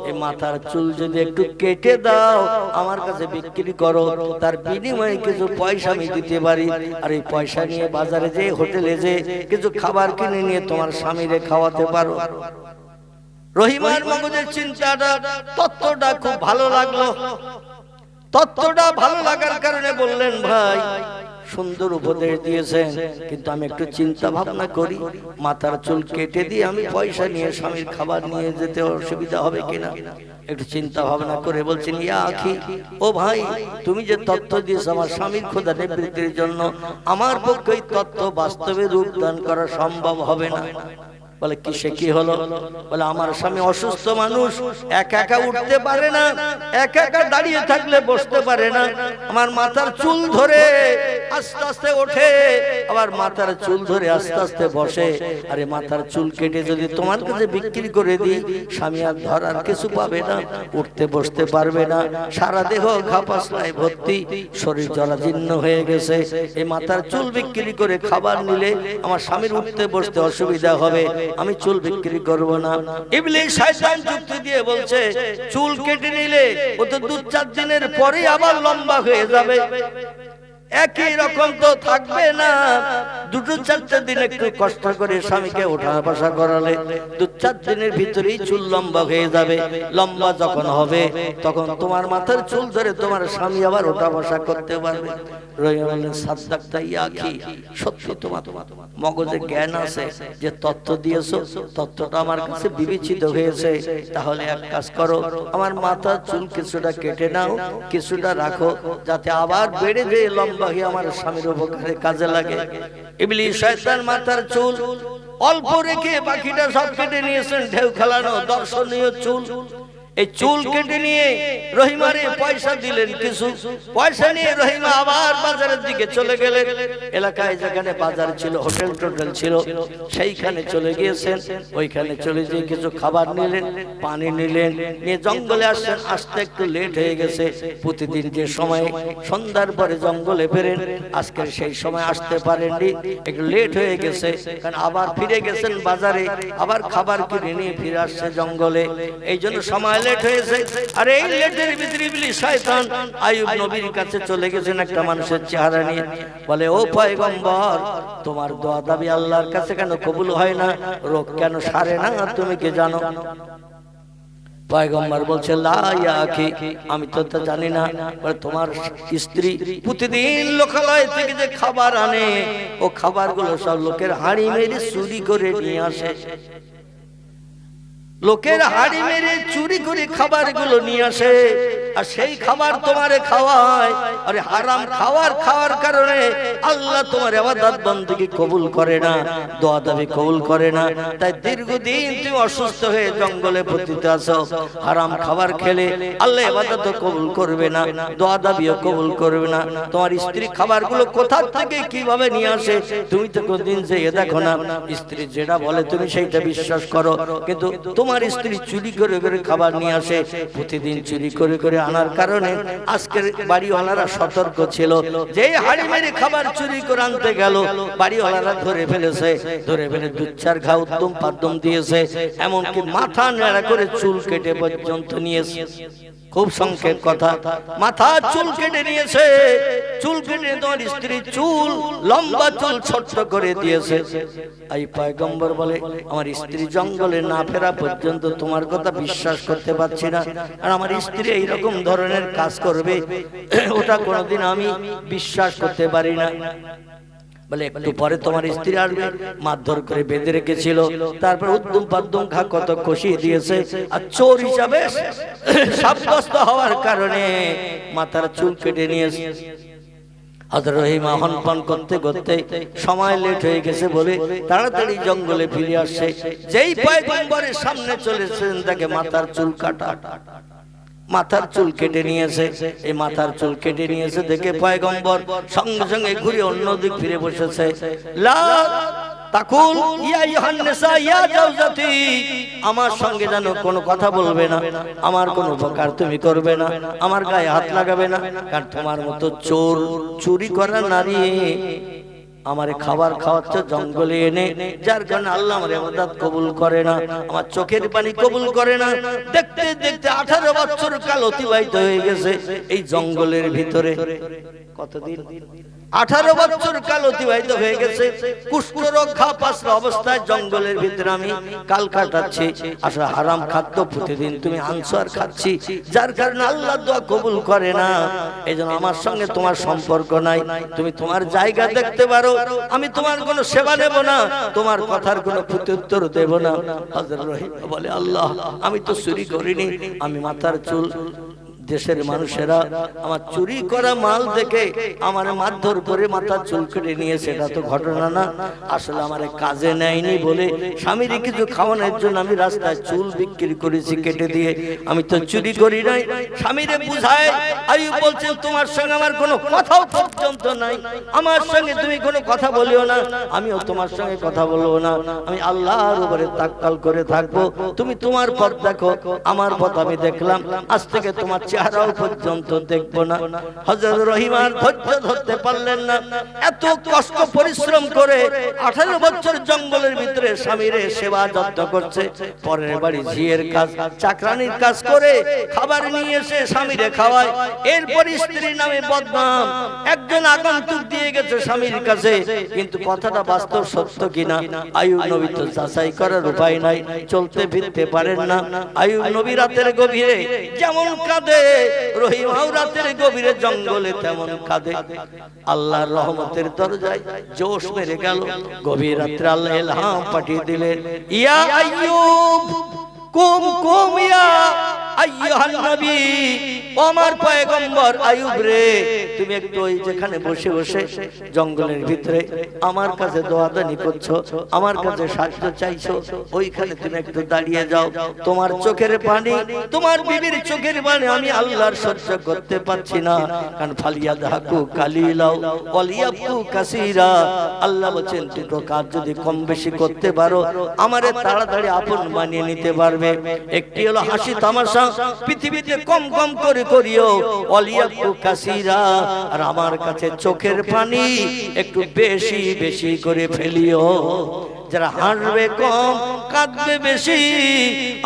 এই মাথার চুল যদি একটু কেটে দাও আমার কাছে বিক্রি করো, তার বিনিময়ে কিছু পয়সা আমি দিতে পারি, আর এই পয়সা নিয়ে বাজারে যে হোটেলে যে কিছু খাবার কিনে নিয়ে তোমার স্বামীরে খাওয়াতে পারো। রহিমার মগজের চিন্তাটা তত্ত্বটা খুব ভালো লাগলো। তত্ত্বটা ভালো লাগার কারণে বললেন ভাই সুন্দর উপদেশ দিয়েছেন, কিন্তু আমি একটু চিন্তা ভাবনা করি, মাথার চুল কেটে দিয়ে আমি পয়সা নিয়ে স্বামীর খাবার নিয়ে যেতে অসুবিধা হবে কিনা। একটু চিন্তা ভাবনা করে বলছেন, ইয়া আখি, ও ভাই তুমি যে তত্ত্ব দিয়েছো আমার স্বামীর ক্ষুধা নিবৃত্তির জন্য, আমার পক্ষে এই তত্ত্ব বাস্তবে রূপদান করা সম্ভব হবে না। বলে কিসে কি হলো? বলে আমার স্বামী অসুস্থ মানুষ, একা একা উঠতে পারে না, একা একা দাঁড়িয়ে থাকলে বসতে পারে না, আমার মাথার চুল ধরে আস্তে আস্তে ওঠে, আবার মাথার চুল ধরে আস্তে আস্তে বসে। আরে মাথার চুল কেটে যদি তোমার কাছে বিক্রি করে দিই, স্বামী আর ধরার কিছু পাবে না, উঠতে বসতে পারবে না, সারা দেহ ঘাপাসনায় ভর্তি, শরীর জরাজীর্ণ হয়ে গেছে। এই মাথার চুল বিক্রি করে খাবার নিলে আমার স্বামীর উঠতে বসতে অসুবিধা হবে, আমি চুল বিক্রি করব না। ইবলিস শয়তান যুক্তি দিয়ে বলছে চুল কেটে নিলে ও তো 2-4 দিনের পরে আবার লম্বা হয়ে যাবে, একই রকম তো থাকবে না। 2-4 দিন একটু কষ্ট করে স্বামীকে ওঠা বসা করালে 2-4 দিনের ভিতরেই চুল লম্বা হয়ে যাবে। লম্বা যখন হবে তখন তোমার মাথার চুল ধরে তোমার স্বামী আবার ওঠা বসা করতে পারবে। রহিমা বললেন সাদ্দাক্তা ইয়া আখি, সত্যি তোমার মগজে জ্ঞান আছে, যে তত্ত্ব দিয়েছো তত্ত্বটা আমার কাছে বিবেচিত হয়েছে। তাহলে এক কাজ করো, আমার মাথার চুল কিছুটা কেটে নাও, কিছুটা রাখো, যাতে আবার বেড়ে যে লম্বা হয়ে আমার স্বামীর উপকারে কাজে লাগে। ইবলিস শয়তান মাথার চুল অল্প রেখে বাকিটা সব কেটে নিয়েছেন, ঢেউ খেলানো দর্শনীয় চুল। এই চুল কেটে নিয়ে রহিমারে পয়সা দিলেন, কিছু পয়সা নিয়ে রহিমা আবার বাজারের দিকে চলে গেলেন। এলাকায় যেখানে বাজার ছিল, হোটেল টোটেল ছিল, সেইখানে চলে গিয়েছেন। ওইখানে চলে গিয়ে কিছু খাবার নিলেন, পানি নিলেন, নিয়ে জঙ্গলে আসছেন। আসতে একটু লেট হয়ে গেছে। প্রতিদিন যে সময় সন্ধ্যার পরে জঙ্গলে ফেরেন, আজকে সেই সময় আসতে পারেননি, একটু লেট হয়ে গেছে। কারণ আবার ফিরে গেছেন বাজারে, আবার খাবার কিনে নিয়ে ফিরে আসছে জঙ্গলে, এই জন্য সময় লেট হয়েছে। আর এই লেটের ভিতরে ইবলিস শয়তান আইয়ুব নবীর কাছে চলে গেছেন একটা মানুষের চেহারা নিয়ে। বলে, ও পয়গম্বর, তোমার দোয়া দাবি আল্লাহর কাছে কেন কবুল হয় না? রোগ কেন সারে না? তুমি কি জানো? পয়গম্বর বলছে, লা ইয়া আখি, আমি তো তা জানি না। তোমার স্ত্রী প্রতিদিন লোকালয় থেকে যে খাবার আনে, ও খাবারগুলো সব লোকের হাঁড়ি মেরে চুরি করে নিয়ে আসে। লোকের হাড়ি মেরে চুরি করে খাবারগুলো নিয়ে আসে, আর সেই খাবার তোমারে খাওয়ায়। আরে হারাম খাওয়ার কারণে আল্লাহ তোমার ইবাদত বندگی কবুল করে না, দোয়া দাবি কবুল করে না। তাই দীর্ঘদিন তুমি অসুস্থ হয়ে জঙ্গলে পতিত আছো। হারাম খাবার খেলে আল্লাহ ইবাদত কবুল করবে না, দোয়া দাবিও কবুল করবে না। তোমার স্ত্রী খাবারগুলো কোথা থেকে কিভাবে নিয়ে আসে তুমি তো কোনদিন যেয়ে দেখো না। স্ত্রী যেটা বলে তুমি সেইটা বিশ্বাস করো, কিন্তু তোমার স্ত্রী চুরি করে করে খাবার নিয়ে আসে। প্রতিদিন চুরি করে করে আনার কারণে আজকের বাড়িওয়ালারা সতর্ক ছিল, যে হাড়ি মেরে খাবার চুরি করে আনতে গেল, বাড়িওয়ালারা ধরে ফেলেছে। ধরে ফেলে দুচ্চার ঘা উদ্যম পাদ্যম দিয়েছে, এমনকি মাথা নেড়া করে চুল কেটে পর্যন্ত নিয়েছে। খুব সংক্ষেপ কথা, মাথা চুল কেটে নিয়েছে। চুল কেটে তোমার স্ত্রী চুল লম্বা চুল ছোট করে দিয়েছে। এই পয়গম্বর বলে, আমার স্ত্রী জঙ্গলে না ফেরা পর্যন্ত তোমার কথা বিশ্বাস করতে পারছি না। আর আমার স্ত্রী এইরকম ধরনের কাজ করবে, ওটা কোনোদিন আমি বিশ্বাস করতে পারি না। বলে, একটু পরে তোমার স্ত্রী আসবে। মারধর করে বেঁধে রেখেছিল, তারপর উদ্যম পাদ্যম ঘা কত কষিয়ে দিয়েছে। আর চোর হিসাবে সাব্যস্ত হওয়ার কারণে মাথার চুল কেটে নিয়েছে। হযরত রহিমা হনপান করতে করতে সময় লেট হয়ে গেছে বলে তাড়াতাড়ি জঙ্গলে ফিরে আসছে। যেই পয়গম্বরের সামনে চলেছেন, তাকে মাথার চুল কাটা, মাথার চুল কেটে নিয়েছে। এই মাথার চুল কেটে নিয়েছে দেখে পয়গম্বর সঙ্গে সঙ্গে ঘুরে অন্যদিক ফিরে বসেছে। লা তাকুল ইয়া আইয়ুহান নিসা ইয়া জাওজাতি, আমার সঙ্গে যেন কোনো কথা বলবে না, আমার কোনো উপকার তুমি করবে না, আমার গায়ে হাত লাগাবে না। কারণ তোমার মতো চোর, চুরি করা নারী আমারে খাবার খাওয়াচ্ছে জঙ্গলে এনে, যার কারণে আল্লাহ আমার ইবাদত কবুল করে না, আমার চোখের পানি কবুল করে না। দেখতে দেখতে 18 বছর কাল অতিবাহিত হয়ে গেছে এই জঙ্গলের ভিতরে। কতদিন? 18 বছর কাল অতিবাহিত হয়ে গেছে। কুষ্ঠরোগ ঘা পাশা অবস্থায় জঙ্গলের ভিতরে আমি কাল কাটাচ্ছি। আসলে হারাম খাদ্য প্রতিদিন তুমি আনছো আর খাচ্ছি, যার কারণে আল্লাহ দোয়া কবুল করে না। এইজন্য আমার সঙ্গে তোমার সম্পর্ক নাই। তুমি তোমার জায়গা দেখতে পারো, আমি তোমার কোনো সেবা নেব না, তোমার কথার কোনো প্রত্যুত্তর দেব না। হযরত রহিম বলে, আল্লাহ, আমি তো চুরি করিনি, আমি মাথার চুল, দেশের মানুষেরা আমার চুরি করা মাল দেখে আমার মারধর করে মাথার চুল কেটে নিয়েছে, এটা তো ঘটনা না। আসলে আমার কাজে নেয়নি বলে স্বামীর কিছু খাওয়ানোর জন্য আমি রাস্তায় চুল বিক্রি করেছি কেটে দিয়ে, আমি তো চুরি করি নাই। স্বামীরে বুঝায় আইয়ুব বলছেন, তোমার সঙ্গে আমার কোনো কথাও পর্যন্ত নাই, আমার সঙ্গে তুমি কোনো কথা বলিও না, আমিও তোমার সঙ্গে কথা বলবো না। আমি আল্লাহর উপরে তাওয়াক্কুল করে থাকবো। তুমি তোমার পথ দেখো, আমার পথ আমি দেখলাম, আজ থেকে তোমার চেহারাও পর্যন্ত দেখবো না। হযরত রহিম আর ধৈর্য ধরতে পারলেন না। এত কষ্ট পরিশ্রম করে 18 বছর জঙ্গলের ভিতরে স্বামীর সেবা যত্ন করছে, পরের বাড়ি ঝিয়ের কাজ, চাকরানির কাজ করে খাবার নিয়ে এসে স্বামীরে খাওয়ায়। এরপর স্ত্রীর নামে বদনাম। একজন আগন্তুক দিয়ে গেছে স্বামীর কাছে, কিন্তু কথাটা বাস্তব সত্য কিনা আইয়ুব নবী তো যাচাই করার উপায় নাই, চলতে ফিরতে পারেন না। আইয়ুব নবী রাতের গভীরে যেমন কাঁদে, রহিম রাতের গভীরে জঙ্গলে তেমন কাঁদে। আল্লাহর রহমতের দরজায় জোশ মেরে গেল। গভীর রাত্রে আল্লাহ ইলহাম পাঠিয়ে দিলেন, ইয়া আইয়ুব কুম কুম ইয়া আইয়ুহান নবী, ও ও আমার পয়গম্বর আইয়ুব রে, তুমি একটু ওই যেখানে বসে বসে জঙ্গলের ভিতরে আমার কাছে দোয়াদানি করছো, আমার কাছে সাহায্য চাইছো, ওইখানে তুমি একটু দাঁড়িয়ে যাও। তোমার চোখের পানি, তোমার বিবির চোখের পানি আমি আল্লাহর সহ্য করতে পারছি না। কারণ ফালিয়া দাহাকু কালিলাও ওয়ালিয়াবকু কাসীরা, আল্লাহ বলেন দুটো কাজ যদি কম বেশি করতে পারো আমারে তাড়াতাড়ি আপন বানিয়ে নিতে পারবে। একটি হলো হাসি তামাশা পৃথিবীতে কম কম করে করিও, ওয়ালিয়াবকু কাসীরা, আর আমার কাছে চোখের পানি একটু বেশি বেশি করে ফেলিও। যারা হাসবে কম কাঁদবে বেশি,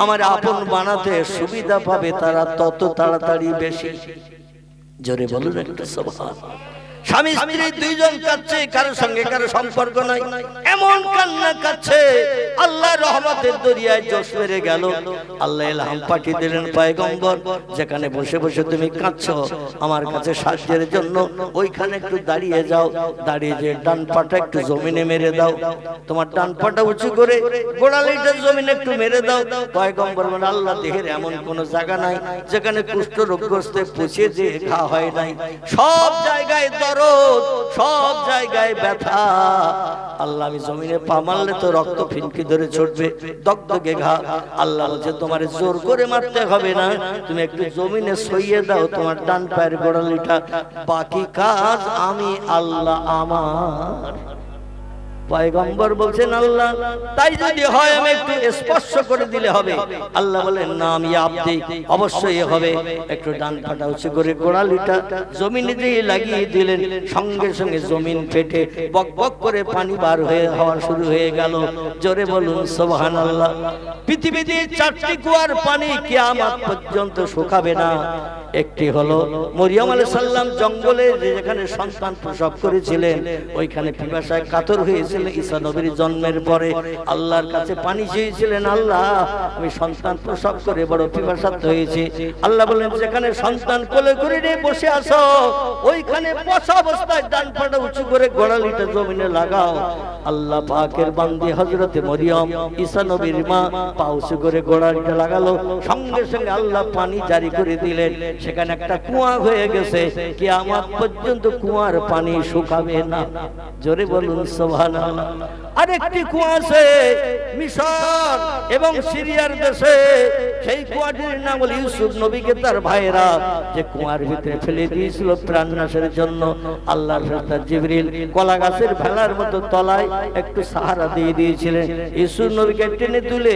আমার আপন বানাতে সুবিধা পাবে তারা তত তাড়াতাড়ি বেশি। জোরে বলুন একটা সুবহানাল্লাহ। স্বামী স্ত্রী দুইজন কাঁদছে, কারোর সঙ্গে কারো সম্পর্ক নাই, এমন কান্না কাঁদছে আল্লাহর রহমতের দরিয়ায় জোশ মেরে গেল। আল্লাহ ইলহাম পাঠিয়ে দিলেন, পয়গম্বর যেখানে বসে বসে তুমি কাঁদছো আমার কাছে সাহায্যের জন্য ওইখানে একটু দাঁড়িয়ে যাও, দাঁড়িয়ে যে ডান পাটা একটু জমিনে মেরে দাও, তোমার ডান পাটা উঁচু করে গোড়ালিটা জমিনে একটু মেরে দাও। পয়গম্বর বলেন, আল্লাহ দেহের এমন কোন জায়গা নাই যেখানে কুষ্ঠ রোগগ্রস্তে পচে যে ঘা হয় নাই, সব জায়গায় সব জায়গায় ব্যথা। আল্লাহ আমি জমিনে পা মারলে তো রক্ত ফিনকি ধরে ছুটবে, দগদগে ঘা। আল্লাহ বলছে তোমার জোর করে মারতে হবে না, তুমি একটু জমিনে সইয়ে দাও তোমার ডান পায়ের গোড়ালিটা, বাকি কাজ আমি আল্লাহ আমার। পয়গম্বর বলছেন, আল্লাহ তাই যদি হয় আমি একটু স্পর্শ করে দিলে হবে? আল্লাহ বলেন, না আমি আব্দি অবশ্যই হবে। একটু ডান পাটা উঁচু করে গোড়ালিটা জমিনে দিয়ে লাগিয়ে দিলেন, সঙ্গে সঙ্গে জমিন ফেটে বক বক করে পানি বার হয়ে হওয়া শুরু হয়ে গেল। জোরে বলুন সুবহানাল্লাহ। পৃথিবীতে চারটি কুয়ার পানি কিয়ামত পর্যন্ত শুকাবে না। একটি হলো মরিয়ম আলাইহিস সালাম জঙ্গলে যেখানে সন্তান প্রসব করেছিলেন, ওইখানে পিপাসায় কাতর হয়েছিলেন। ঈসা নবীর জন্মের পরে আল্লাহর কাছে পানি চেয়েছিলেন, আল্লাহ আমি সন্তান প্রসব করে বড় পিপাসার্ত হয়েছি। আল্লাহ বলেন, যেখানে সন্তান কোলে করে নিয়ে বসে আছো ওইখানে বসা অবস্থায় ডান পাটা উঁচু করে গোড়ালিটা জমিনে লাগাও। আল্লাহ পাকের বান্দি হযরতে মরিয়ম ঈসা নবীর মা পা উঁচু করে গোড়ালিটা লাগালো, সঙ্গে সঙ্গে আল্লাহ পানি জারি করে দিলেন। সেখানে একটা কুয়া হয়ে গেছে, কিয়ামত পর্যন্ত কুয়ার পানি শুকাবে না। জোরে বলুন সুবহানাল্লাহ। আরেকটি কুয়া আছে মিশর এবং সিরিয়ার দেশে, সেই কুয়াটির নাম হলো ইউসুফ নবীকে তার ভাইরা যে কুয়ার ভিতরে ফেলে দিয়েছিল প্রাণ নাশের জন্য। আল্লাহর ফেরেশতা জিবরিল কলা গাছের ভেলার মতো তলায় একটু সাহারা দিয়ে দিয়েছিলেন। ইউসুফ নবীকে টেনে তুলে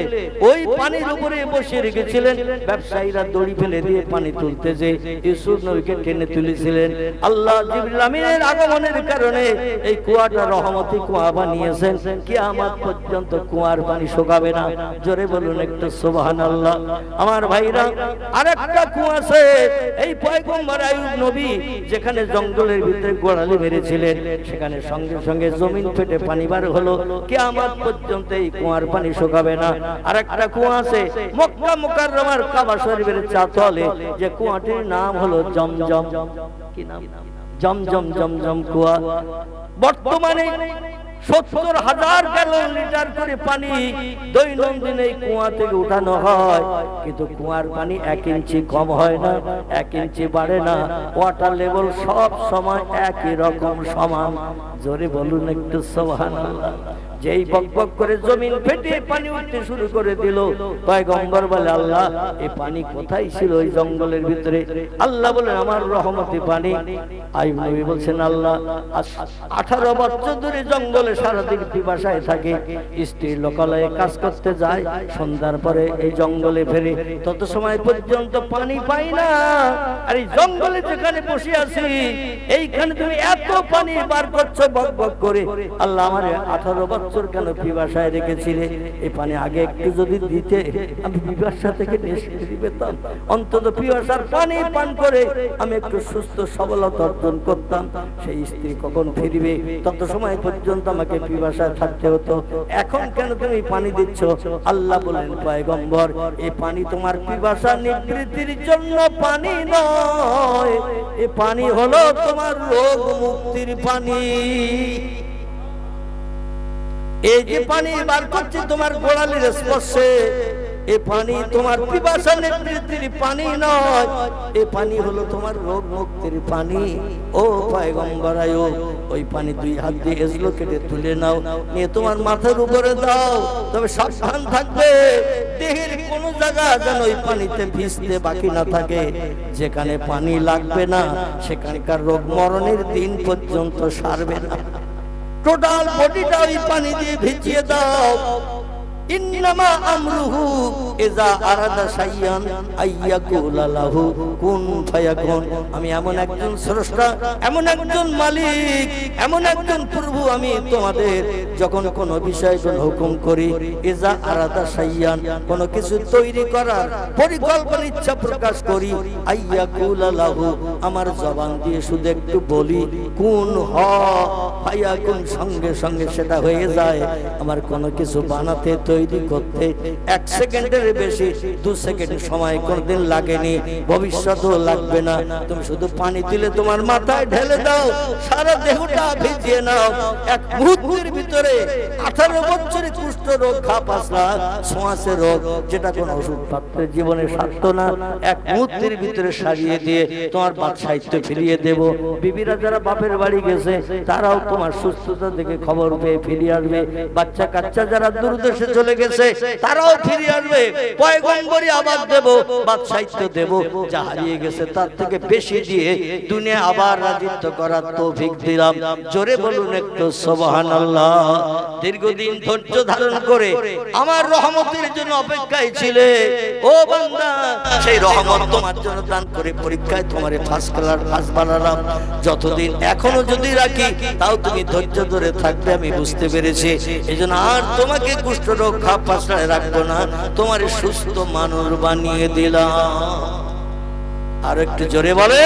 ওই পানির উপরে বসিয়ে রেখেছিলেন। ব্যবসায়ীরা দড়ি ফেলে দিয়ে পানি তুলতে যে ইউসুফ নবীকে টেনে তুলেছিলেন। আল্লাহ জিবরিল আমিনের আগমনের কারণে এই কুয়াটা রহমতি কুয়া বানিয়েছেন, কিয়ামত পর্যন্ত কুয়ার পানি শুকাবে না। জোরে বলুন একটু সুবহানাল্লাহ। আমার ভাইরা, আরেকটা কুয়া আছে এই পয়গম্বর আইয়ুব নবী যেখানে জঙ্গলের ভিতরে গোড়ালি মেরেছিলেন, সেখানে সঙ্গে সঙ্গে জমিন ফেটে পানি বার হলো, কিয়ামত পর্যন্ত এই কুয়ার পানি শুকাবে না। আরেকটা কুয়া আছে মক্কা মুকাররমার কাবা শরীফের চাতলে, যে কুয়াটির নাম হলো জমজম। কি নাম? জমজম। জমজম কুয়া বর্তমানে 70,000 গ্যালন লিটার করে পানি দৈনন্দিন এই কুয়া থেকে উঠানো হয়, কিন্তু কুয়ার পানি 1 ইঞ্চি কম হয় না, 1 ইঞ্চি বাড়ে না। ওয়াটার লেভেল সব সময় একই রকম সমান। জোরে বলুন একটু সুবহানাল্লাহ। যেই বকবক করে জমিন ফেটে পানি উঠতে শুরু করে দিল, পয়গম্বর বলে, আল্লাহ এই পানি কোথায় ছিল ওই জঙ্গলের ভিতরে? আল্লাহ বলেন, আমার রহমতি পানি। আইয়ুব নবী বলছেন, আল্লাহ 18 বছর ধরে জঙ্গলে সারাদিন পিপাসায় থাকে, স্ত্রী লোকালয়ে কাজ করতে যায়, সন্ধ্যার পরে এই জঙ্গলে ফেরে, তত সময় পর্যন্ত পানি পাই না। আর এই জঙ্গলে যেখানে বসে আছি এইখানে তুমি এত পানি বার করছো বকবক করে, আল্লাহ আমার 18 বছর কেন পিপাসায় রেখেছিলে? এই পানি আগে একটু যদি দিতে আমি পিপাসা থেকে নিষ্কৃতি পেতাম, অন্তত পিপাসার পানি পান করে আমি একটু সুস্থ সবলতা অর্জন করতাম। সেই স্ত্রী কখন ফিরবে তত সময় পর্যন্ত আমাকে পিপাসায় থাকতে হতো, এখন কেন তুমি পানি দিচ্ছ? আল্লাহ বলেন, পয়গম্বর এই পানি তোমার পিপাসা নিবৃত্তির জন্য পানি নয়, এই পানি হলো তোমার রোগ মুক্তির পানি। এই যে পানি বার করছে তোমার গোড়ালির স্পর্শে, এ পানি তোমার পিপাসা নিবৃত্তির পানি নয়, এ পানি হলো তোমার রোগ মুক্তির পানি। ও পয়গম্বর আয়ুব, ওই পানি দুই হাত দিয়ে এজলো কেটে তুলে নাও, নিয়ে তোমার মাথার উপরে দাও। তবে সাবধান থাকবে, দেহের কোন জায়গা যেন ওই পানিতে ভিজতে বাকি না থাকে। যেখানে পানি লাগবে না সেখানকার রোগ মরণের দিন পর্যন্ত সারবে না। টোটাল বডিটা ওই পানি দিয়ে ভিজিয়ে দাও। ইন্নামা আমরুহু ইযা আরাদা শাইয়ান আইয়াকুলা লাহু কুন ফায়াকুন। আমি এমন একজন স্রষ্টা, এমন একজন মালিক, এমন একজন প্রভু, আমি তোমাদের যখন কোন বিষয় কোন হুকুম করি, ইযা আরাদা শাইয়ান, কোন কিছু তৈরি করার পরিকল্পনা ইচ্ছা প্রকাশ করি, আইয়াকুলা লাহু, আমার জবান দিয়ে শুধু একটু বলি কুন হ ফায়াকুন, সঙ্গে সঙ্গে সেটা হয়ে যায়। আমার কোনো কিছু বানাতে তৈরি করতে 1 সেকেন্ডের বেশি 2 সেকেন্ড সময় কোনদিন লাগেনি, ভবিষ্যতেও লাগবে না। তুমি শুধু পানি দিলে তোমার মাথায় ঢেলে দাও, সারা দেহটা ভিজিয়ে নাও। 1 মুহূর্তের ভিতরে 18 বছরে কুষ্ঠ রোগ, খাপাসা, ছোঁয়াচে রোগ, যেটা কোন ওষুধ পাত্রের জীবনে সারত না, 1 মুহূর্তের ভিতরে সারিয়ে দিয়ে তোমার বাদ সাহিত্য ফিরিয়ে দেব। বিবিরা যারা বাপের বাড়ি গেছে তারাও তোমার সুস্থতা দেখে খবর পেয়ে ফিরে আসবে। বাচ্চা কাচ্চা যারা দূরদেশে চলে গেছে তারাও ফিরে আসবে। পয়গম্বরী আবার দেব, বাদশাহিত্য দেব, যা হারিয়ে গেছে তার থেকে বেশি দিয়ে দুনিয়া আবার রাজিত্ব করার তৌফিক দিলাম। জোরে বলুন একটু সুবহানাল্লাহ। দীর্ঘদিন ধৈর্য ধারণ করে আমার রহমতের জন্য অপেক্ষায় ছিলে ও বান্দা, সেই রহমত তোমার জন্য দান করে পরীক্ষায় তোমারে ফার্স্ট ক্লাস ফার্স্ট বানালাম। যতদিন এখনো যদি রাখি তাও তুমি ধৈর্য ধরে থাকবে, আমি বুঝতে পেরেছি। এইজন্য আর তোমাকে কুষ্ঠ রোগ খাপাসায় রাখবো না, তোমার সুস্থ মানুষ বানিয়ে দিলাম। আর একটু জোরে বলে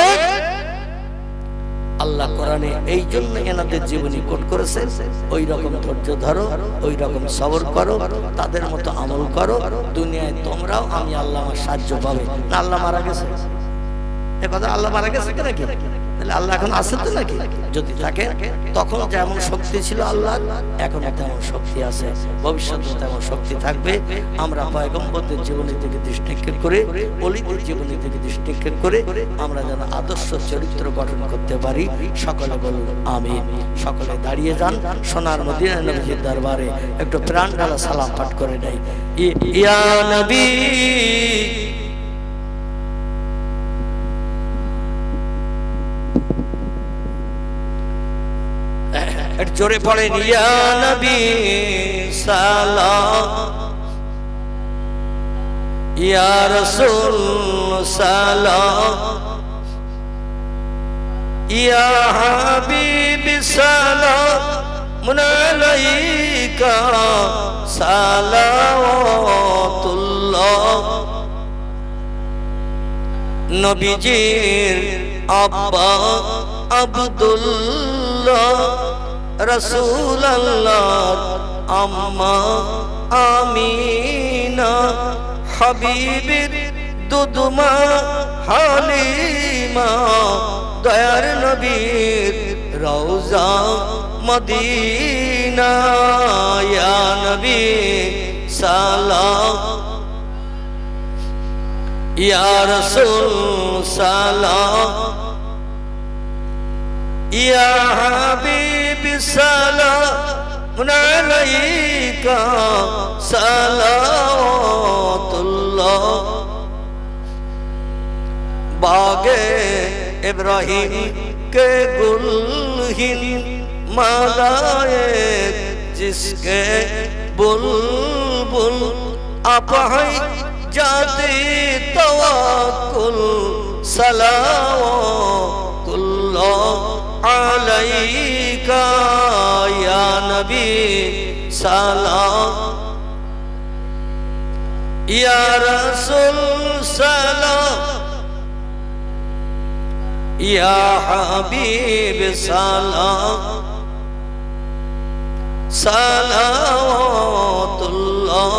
আল্লাহ কোরআনে এই জন্য এনাদের জীবনী কোট করেছেন, ওই রকম ধৈর্য ধরো, ওই রকম সবর করো, তাদের মতো আমল করো, দুনিয়ায় তোমরাও আমি আল্লাহ আমার সাহায্য পাবে। না আল্লাহ মারা গেছে? এ কথা আল্লাহ মারা গেছে নাকি? তাহলে আল্লাহ এখন আছে তো নাকি? যদি থাকে তখন যেমন শক্তি ছিল আল্লাহ, এখন তেমন শক্তি আছে, ভবিষ্যতে তেমন শক্তি থাকবে। আমরা পয়গম্বরদের জীবনী থেকে দৃষ্টিক্ষেপ করে, ওলিদের জীবনী থেকে দৃষ্টিক্ষেপ করে আমরা যেন আদর্শ চরিত্র গঠন করতে পারি। সকলে বলুন আমিন। সকলে দাঁড়িয়ে যান, সোনার মদিনা নবীর দরবারে একটু প্রাণ ঢালা সালাম পাঠ করে নেই। ইয়া নবী জোরে পড়েন, ইয়া নবী সালাম, ইয়া রাসূল সালাম, ইয়া হাবিব সালাম আলাইকা সালাওয়াতুল্লাহ। নবীজির আব্বা আব্দুল্লাহ, রাসূলুল্লাহ আম্মা আমিনা, হাবিবের দুধমা হালিমা, দয়ার নবীর রওজা মদিনা। ইয়া নবী সালাম, ইয়া রাসূল সালাম, ইয়া হাবিব সালাম আলাইকা সালাওয়াতুল্লাহ। बागे इब्राहिम के गुलहिन मालाए जिसके बुलबुल आप हैं जाते तवक्कुल सलावतुल्लाह अलैका या नबी सलाम या रसूल सलाम या हबीब सलाम सलावतुल्लाह।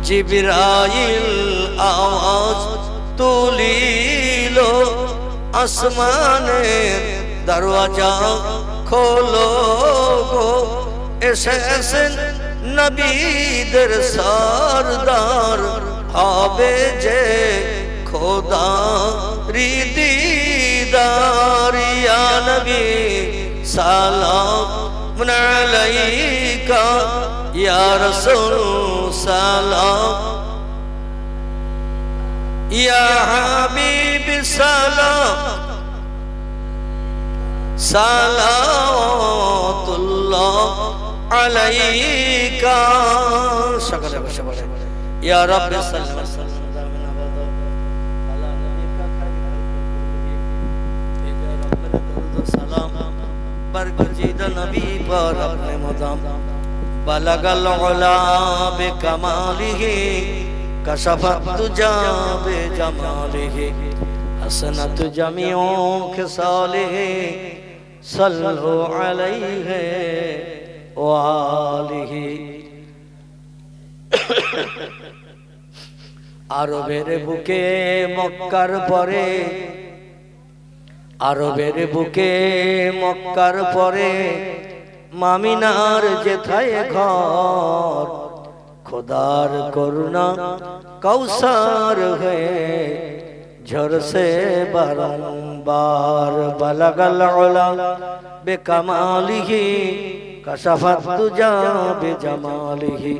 जिब्राइल आवाज तुलिलो আসমানের দরওয়াজা খোলো গো, এসেছেন নবীদের সরদার হবে যে খোদা দিদার ইয়া নবী সালাম আলাইকা ইয়া রাসূল সালাম ইয়া হাবিব সালাম সালাতুল্লাহ আলাইকা সকলে বসে বসে ইয়া রাব্বি সাল্লাল্লাহু আলাইহি ওয়াসাল্লাম আলা নবিকা খায়রুল সালাম বরগজিদ নবী पर अपने मदाम बलगल उला बिकमालिही कशफत तुजा बिजमालिही हसनत जमीओ खिसालिही सल्लु अलैहि व आलिही আরবের বুকে মক্কার পরে আরবের বুকে মক্কার পরে মামিনার যেথায় ঘর খোদার করুণা কৌসার হয়ে ঝরসে বারংবার বলগল উলা বেকামালিহি কশফত তুজা বিজমালিহি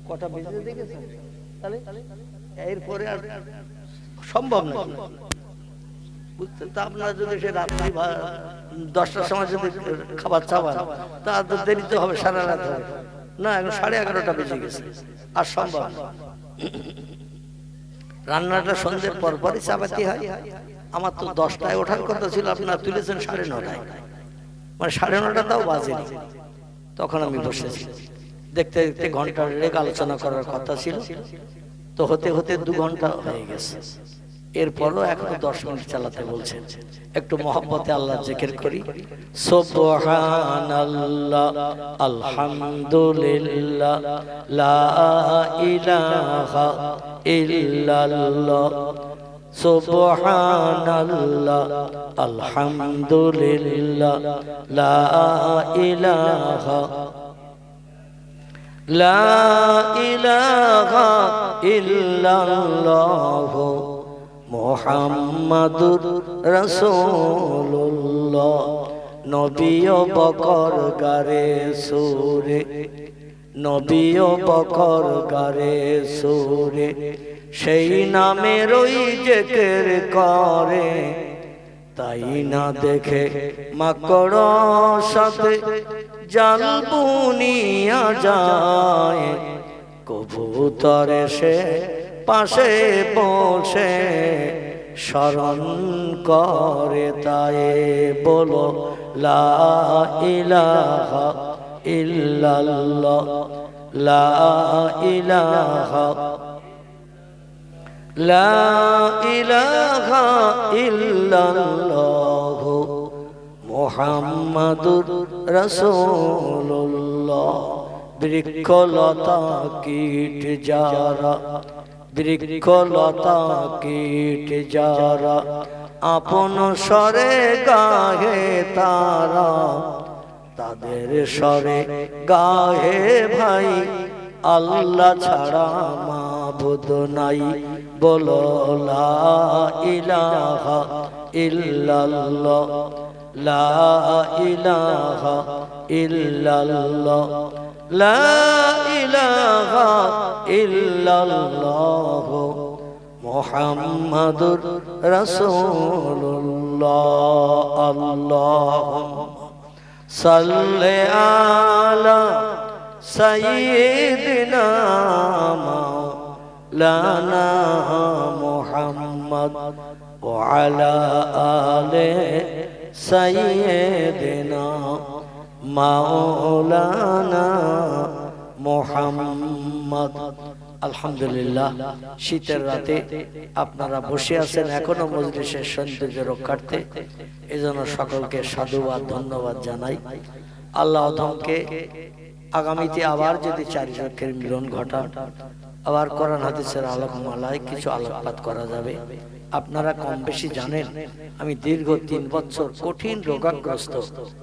কটা বেজে দেখেছেন তাহলে এরপরে আর সম্ভব না বুঝতে তা আপনারা যদি সে রাত্রি 10টার সময় যদি খাবার চাওয়ান তা তো দেরি তো হবে সারা রাত হবে না এখন 11:30টা বেজে গেছে আর সম্ভব না রান্নাটা সন্ধ্যের পর পরই চাপাতি হয় আমার তো 10টায় ওঠার কথা ছিল আপনারা তুলেছেন 9:30টায় মানে 9:30 তাও বাজেনি তখন আমি বসেছি দেখতে দেখতে ঘন্টার রেক আলোচনা করার কথা ছিল তো হতে হতে 2 ঘন্টা হয়ে গেছে এরপরও এখনো 10 মিনিট চালাতে বলছেন একটু মহব্বতে আল্লাহ জিকির করি সুবহানাল্লাহ আলহামদুলিল্লাহ লা ইলাহা ইল্লাল্লাহ সুবহানাল্লাহ আলহামদুলিল্লাহ লা ইলাহা লা ইলাহা ইল্লাল্লাহ মুহাম্মাদুর রাসূলুল্লাহ নবী ও বকর গারে সুরে নবী ও বকর গারে সুরে সেই নামের ওই জিকির করে তাই না দেখে মাকড় সাথে জাল বুনিয়া যায় কবুতর এসে পাশে বসে শরণ করে তাই বলো লা ইলাহা ইল্লাল্লাহ লা ইলাহা লা ইলাহা ইল্লাল্লাহ মুহাম্মাদুর রাসূলুল্লাহ বৃক্ষলতা কীট যারা বৃক্ষলতা কীট যারা আপন স্বরে গাহে তারা তাদের স্বরে গাহে ভাই আল্লাহ ছাড়া মাবুদ নাই বলো লা ইলাহা ইল্লাল্লাহ লা ইলাহা ইল্লাল্লাহ লা ইলাহা ইল্লাল্লাহ মুহাম্মাদুর রাসূলুল্লাহ আল্লাহুম্মা সাল্লি আলা সাইয়্যিদিনা মাওলানা মুহাম্মদ ওয়া আলা আলি সাইয়্যিদিনা মাওলানা মুহাম্মদ। আলহামদুলিল্লাহ, শীতের রাতে আপনারা বসে আছেন এখনো মজলিসের সৌন্দর্য রক্ষার্থে, এজন্য সকলকে সাধুবাদ ধন্যবাদ জানাই। আল্লাহ অধমকে আগামীতে আবার যদি 4 চক্ষের মিলন ঘটান, আবার কোরআন হাদিসের আলোকমালায় কিছু আলোকপাত করা যাবে। আপনারা কম বেশি জানেন আমি দীর্ঘ 3 বছর কঠিন রোগাগ্রস্ত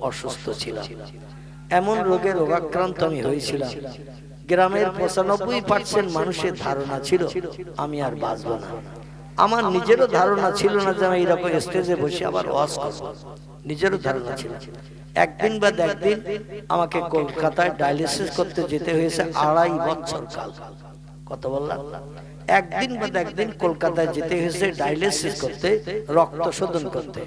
অসুস্থ ছিলাম। এমন রোগে রোগাক্রান্ত আমি হয়েছিলাম, গ্রামের 95% মানুষের ধারণা ছিল আমি আর বাঁচব না। আমার নিজেরও ধারণা ছিল না যে আমি এইরকম স্টেজে বসে আবার ওয়াজ করব, নিজেরও ধারণা ছিল। একদিন বাদ একদিন আমাকে কলকাতায় ডায়ালিসিস করতে যেতে হয়েছে 2.5 বছর কাল। কত বললাম? একদিন বাদ একদিন কলকাতায় যেতে হয়েছে ডায়ালিসিস করতে, রক্ত শোধন করতে।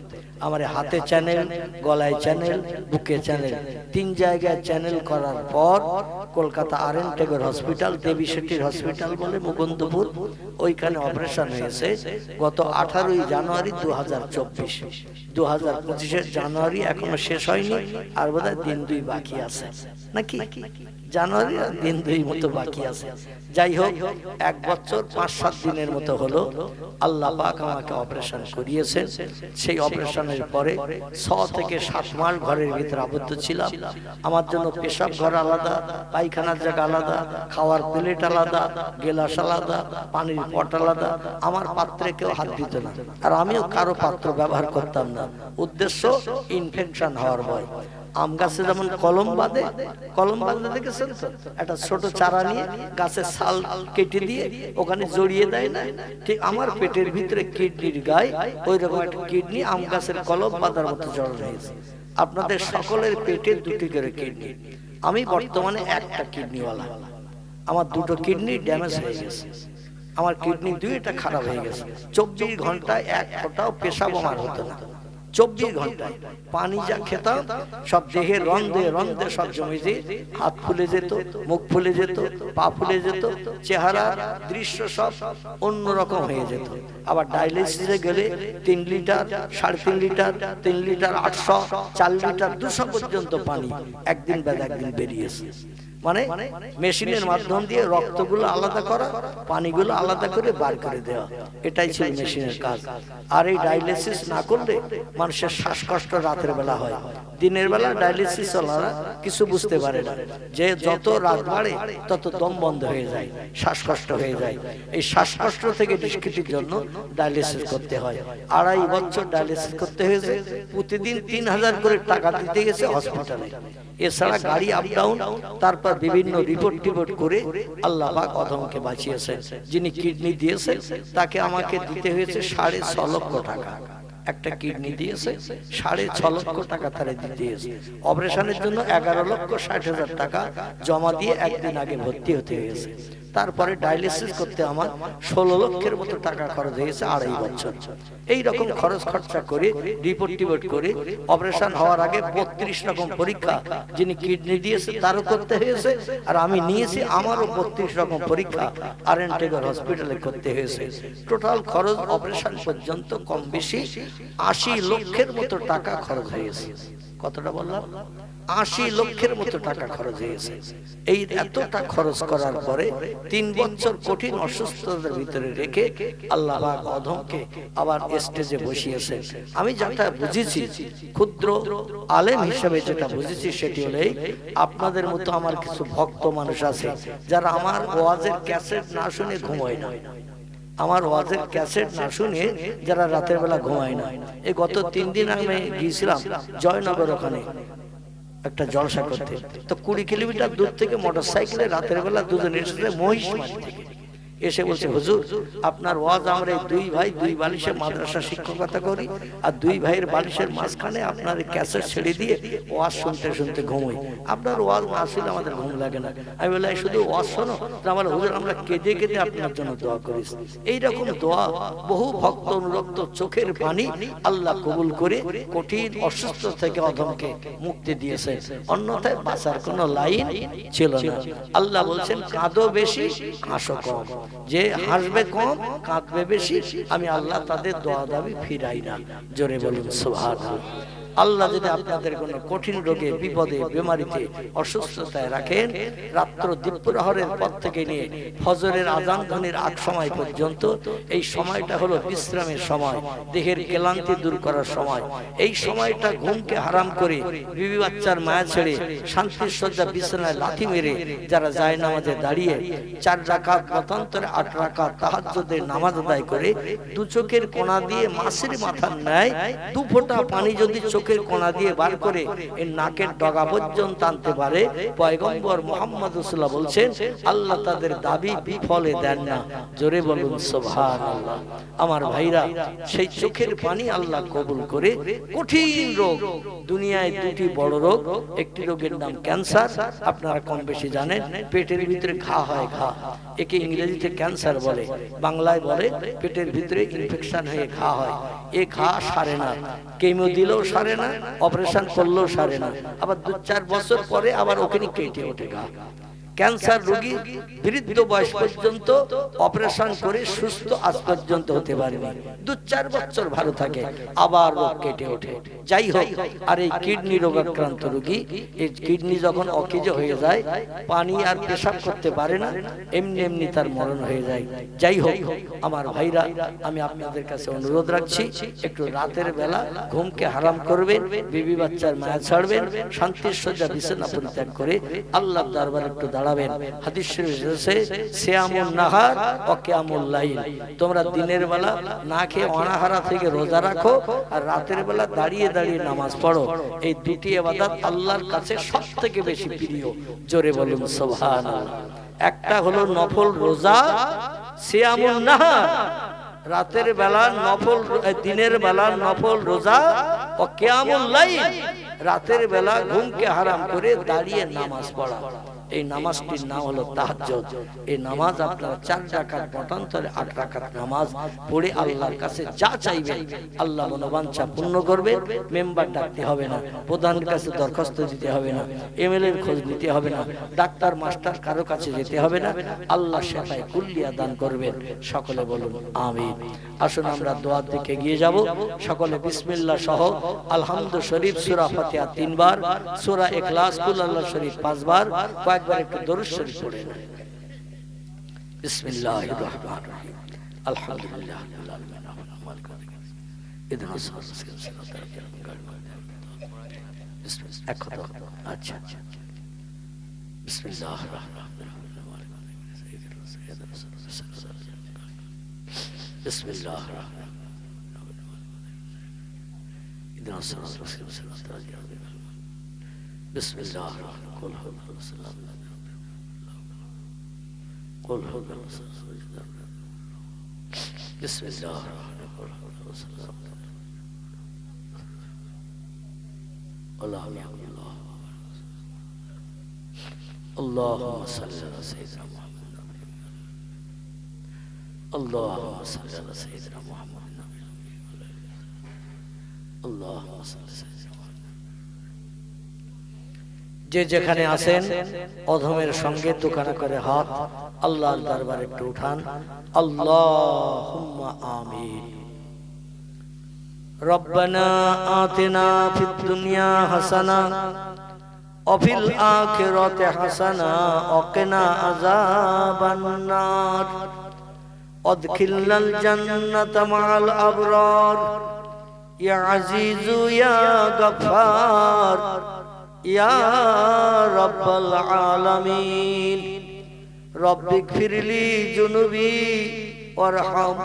আমার হাতে চ্যানেল, গলায় চ্যানেল, বুকে চ্যানেল, 3 জায়গায় চ্যানেল করার পর কলকাতা আর.এন. টেগর হসপিটাল, দেবী শেট্টির হসপিটাল বলে মুকুন্দপুর, ওইখানে অপারেশন হয়েছে গত 18ই জানুয়ারি 2024। 2025 জানুয়ারি এখনো শেষ হয়নি, আর বোধহয় দিন 2 বাকি আছে নাকি? জানুয়ারি আর দিন 2 মতো বাকি আছে। যাই হোক, 1 বছর 5-7 দিনের মতো হলো আল্লাহ পাক আমাকে অপারেশন করিয়েছেন। সেই অপারেশনের পরে 6 থেকে 7 মাস ঘরের ভিতরে আবদ্ধ ছিলাম। আমার জন্য পেশাব ঘর আলাদা, পায়খানার জায়গা আলাদা, খাওয়ার প্লেট আলাদা, গেলাস আলাদা, পানির পট আলাদা। আমার পাত্রে কেউ হাত দিত না, আর আমিও কারো পাত্র ব্যবহার করতাম না। উদ্দেশ্য ইনফেকশন হওয়ার ভয়। আম গাছে যেমন কলম বাঁধে, কলম বাঁধতে দেখেছেন তো? একটা ছোট চারা নিয়ে গাছের ছাল কেটে দিয়ে ওখানে জড়িয়ে দেয় না? ঠিক আমার পেটের ভিতরে কিডনির গায়ে ওই রকম একটা কিডনি আম গাছের কলম বাঁধার মতো জড়ো হয়েছে। আপনাদের সকলের পেটে 2টি করে কিডনি। আমি বর্তমানে একটা কিডনিওয়ালা। আমার 2টো কিডনি ড্যামেজ হয়ে গেছে। আমার কিডনি 2টা খারাপ হয়ে গেছে। 24 ঘন্টায় 1 ফোঁটাও পেশাব আমার হতো না। 24 ঘন্টায় পানি যা খেতাম সব দেহের রন্ধে রন্ধে সব জমে যেয়ে হাত ফুলে যেত, মুখ ফুলে যেত, পা ফুলে যেত, চেহারা দৃশ্য সব অন্যরকম হয়ে যেত। আবার ডায়ালিসিসে গেলে 3 লিটার, 3.5 লিটার, 3 লিটার 800, 4 লিটার 200 পর্যন্ত পানি একদিন বাদ একদিন বেরিয়েছে। মানে মেশিনের মাধ্যম দিয়ে রক্তগুলো আলাদা করা, পানিগুলো আলাদা করে বার করে দেওয়া, এটাই ছিল মেশিনের কাজ। আর এই ডায়ালিসিস না করলে মানুষের শ্বাসকষ্ট রাতের বেলা হয়। দিনের বেলা ডায়ালিসিস ওলারা কিছু বুঝতে পারে না যে যত রাত বাড়ে তত দম বন্ধ হয়ে যায়, শ্বাসকষ্ট হয়ে যায়। এই শ্বাসকষ্ট থেকে নিষ্কৃতির জন্য ডায়ালিসিস করতে হয়। 2.5 বছর ডায়ালিসিস করতে হয়েছে। প্রতিদিন 3000 করে টাকা দিতে গেছে হসপিটালে। এছাড়া গাড়ি আপ ডাউন, তারপর বিভিন্ন রিপোর্ট টিপোর্ট করে আল্লাহ পাক অধমকে বাঁচিয়েছেন। যিনি কিডনি দিয়েছেন তাকে আমাকে দিতে হয়েছে 6.5 লক্ষ টাকা। একটা কিডনি দিয়েছে, 6.5 লক্ষ টাকা তারা দিতে হয়েছে। অপারেশনের জন্য 11,60,000 টাকা জমা দিয়ে একদিন আগে ভর্তি হতে হয়েছে। তারপরে ডায়ালিসিস করতে আমার 16 লক্ষের মতো টাকা খরচ হয়েছে 2.5 বছর। এই রকম খরচ খরচা করে রিপোর্ট টিপোর্ট করে অপারেশন হওয়ার আগে 32 রকম পরীক্ষা যিনি কিডনি দিয়েছে তারও করতে হয়েছে, আর আমি নিয়েছি আমারও 32 রকম পরীক্ষা আর.এন. টেগর হসপিটালে করতে হয়েছে। টোটাল খরচ অপারেশন পর্যন্ত কম বেশি 80 লক্ষের মতো টাকা খরচ হয়েছে। কতটা বললাম? 80 লক্ষের মতো টাকা খরচ হয়েছে। এই এতটা খরচ করার পরে 3 বছর কঠিন অসুস্থতার ভিতরে রেখে আল্লাহ পাক অধমকে আবার স্টেজে বসিয়েছেন। আমি যেটা বুঝেছি, ক্ষুদ্র আলেম হিসেবে যেটা বুঝেছি সেটি হলো আপনাদের মতো আমার কিছু ভক্ত মানুষ আছে যারা আমার ওয়াজের ক্যাসেট না শুনে ঘুমায় না। আমার ওয়াজের ক্যাসেট না শুনে যারা রাতের বেলা ঘুমায় না। এই গত 3 দিন আমি গিয়েছিলাম জয়নগর, ওখানে একটা জলসা করতে। তো 20 কিলোমিটার দূর থেকে মোটরসাইকেলে রাতের বেলা দুজন এসেছে মহিষমারি থেকে। এসে বলছে, হুজুর আপনার ওয়াজ, আমরা এই 2 ভাই 2 বালিশে মাদ্রাসা শিক্ষকতা করি, আর 2 ভাইয়ের বালিশের মাঝখানে আপনার ক্যাসেট ছেড়ে দিয়ে ওয়াজ শুনতে শুনতে ঘুমোই। আপনার ওয়াজ না শুনলে আমাদের ঘুম লাগে না। আমি বললাম, শুধু ওয়াজ শোনো? আমার হুজুর আমরা কেঁদে কেঁদে আপনার জন্য দোয়া করি। এইরকম দোয়া বহু ভক্ত অনুরক্ত চোখের পানি আল্লাহ কবুল করে কঠিন অসুস্থ থেকে অধমকে মুক্তি দিয়েছে। অন্যথায় বাঁচার কোনো লাইন ছিল না। আল্লাহ বলছেন, কাঁদো বেশি হাসো কম। যে হাসবে কম কাঁদবে বেশি, আমি আল্লাহ তাদের দোয়া দাবি ফিরাই না। জোরে বলুন সুবহানাল্লাহ। আল্লাহ যদি আপনাদের কোনো কঠিন রোগে, বিপদে, বেমারিতে, অসুস্থতায় রাখেন, রাত্র দ্বীপ্রহরের পর থেকে নিয়ে ফজরের আজান ধ্বনির আগ সময় পর্যন্ত, এই সময়টা হলো বিশ্রামের সময়, দেহের ক্লান্তি দূর করার সময়। এই সময়টা ঘুমকে হারাম করে বিবি বাচ্চার মায়া ছেড়ে শান্তির সজ্জা বিছানায় লাথি মেরে যারা যায় নামাজে দাঁড়িয়ে 4 রাকাত মতান্তরে 8 রাকাত তাহাজ্জুদের নামাজ আদায় করে দু চোখের কোণা দিয়ে মাছের মাথার ন্যায় 2 ফোঁটা পানি যদি চোখের কোণা দিয়ে বার করে এই নাকের ডগা পর্যন্ত আনতে পারে, পয়গম্বর মুহাম্মদ রাসূলুল্লাহ বলছেন আল্লাহ তাদের দাবি বিফলে দেন না। জোরে বলুন সুবহানাল্লাহ। আমার ভাইরা, সেই চোখের পানি আল্লাহ কবুল করে কঠিন রোগ, দুনিয়ায় 2টি বড় রোগ, একটি রোগের নাম ক্যান্সার, আপনারা কম বেশি জানেন, পেটের ভিতরে ঘা হয়, ঘা, একে ইংরেজিতে ক্যান্সার বলে, বাংলায় বলে পেটের ভিতরে ইনফেকশন হয়ে ঘা হয়। এই ঘা সারে না, কেমো দিলেও সারে না, অপারেশন করলেও সারে না, আবার 2-4 বছর পরে আবার ওখানে কেটে ওঠে ঘা। ক্যান্সার রোগী বৃদ্ধ বয়স পর্যন্ত অপারেশন করে সুস্থ আজ পর্যন্ত হতে পারেনি, 2-4 বছর ভালো থাকে, আবার রোগ কেটে ওঠে। যাই হোক, আর এই কিডনি রোগাক্রান্ত রোগী, এই কিডনি যখন অকেজো হয়ে যায়, পানি আর পেশাব করতে পারে না, এমনি এমনি তার মরণ হয়ে যায়। যাই হোক আমার ভাইরা, আমি আপনাদের কাছে অনুরোধ রাখছি, একটু রাতের বেলা ঘুমকে হারাম করবেন, বিবি বাচ্চার মায়া ছাড়বেন, শান্তির সজ্জা বিছানা পরিত্যাগ করে আল্লাহর দরবারে একটু দাঁড়াবেন। হাদিস শরীফে আছে সিয়ামুন নাহার ওয়া কিয়ামুল লাইল, তোমরা দিনের বেলা না খেয়ে অনাহারা থেকে রোজা রাখো, আর রাতের বেলা দাঁড়িয়ে দাঁড়িয়ে নামাজ পড়ো। এই 2টি ইবাদত আল্লাহর কাছে সবথেকে বেশি প্রিয়। জোরে বলুন সুবহানাল্লাহ। একটা হলো নফল রোজা, সিয়ামুন নাহার, রাতের বেলা নফল, দিনের বেলা নফল রোজা, ও কিয়ামুল লাইল, রাতের বেলা ঘুমকে হারাম করে দাঁড়িয়ে নামাজ পড়া। এই নামাজটির নাম হলো তাহাজ্জুদ। এই নামাজ আপনারা 4 রাকাত মতান্তরে 8 রাকাত নামাজ পড়ে আল্লাহর কাছে যা চাইবেন আল্লাহ মনোবাঞ্ছা পূর্ণ করবে। মেম্বার ডাকতে হবে না, প্রধানের কাছে দরখাস্ত দিতে হবে না, এমএলএ এর খোঁজ নিতে হবে না, ডাক্তার মাস্টার কারো কাছে যেতে হবে না, আল্লাহ শেফায়ে কুল্লিয়া দান করবেন। সকলে বলুন আমিন। আসুন আমরা দোয়ার দিকে এগিয়ে যাব। সকলে বিসমিল্লাহ সহ আলহামদু শরীফ, সূরা ফাতিহা 3 বার, সূরা ইখলাস, কুল আল্লাহ শরীফ 5 বার, কয়েকবার একটু দরুদ শরীফ পড়ে নেন। বিসমিল্লাহির রহমানির রহিম, আলহামদুলিল্লাহ রাব্বিল আলামিন, মালিক ইয়াউমিদ্দিন, ইহদিনাস সিরাতাল মুস্তাকিম। এক কথা, আচ্ছা, বিসমিল্লাহির রহমানির রহিম, বিসমিল্লাহির রহমানির রহিম, ইহদিনাস সিরাতাল মুস্তাকিম, বিসমিল্লাহির রহমানির রহিম, قل هو الله بسم الله الرحمن الرحيم الله الله اللهم صل على سيدنا محمد اللهم صل على سيدنا محمد اللهم صل على سيدنا যে যেখানে আছেন অধমের সঙ্গে দুখানা করে হাত আল্লাহর দরবারে একটু উঠান। আল্লাহুম্মা আমিন। রব্বানা আতিনা ফিদ দুনিয়া হাসানা ওয়া ফিল আখিরাতি হাসানা ওয়া কিনা আযাবান নার আদখিলনাল জান্নাতা মা'আল আবরার ইয়া আজিজু ইয়া গফফার ইয়া রাব্বাল আলামিন। রব্বিগফিরলি যুনুবি ওয়ারহাম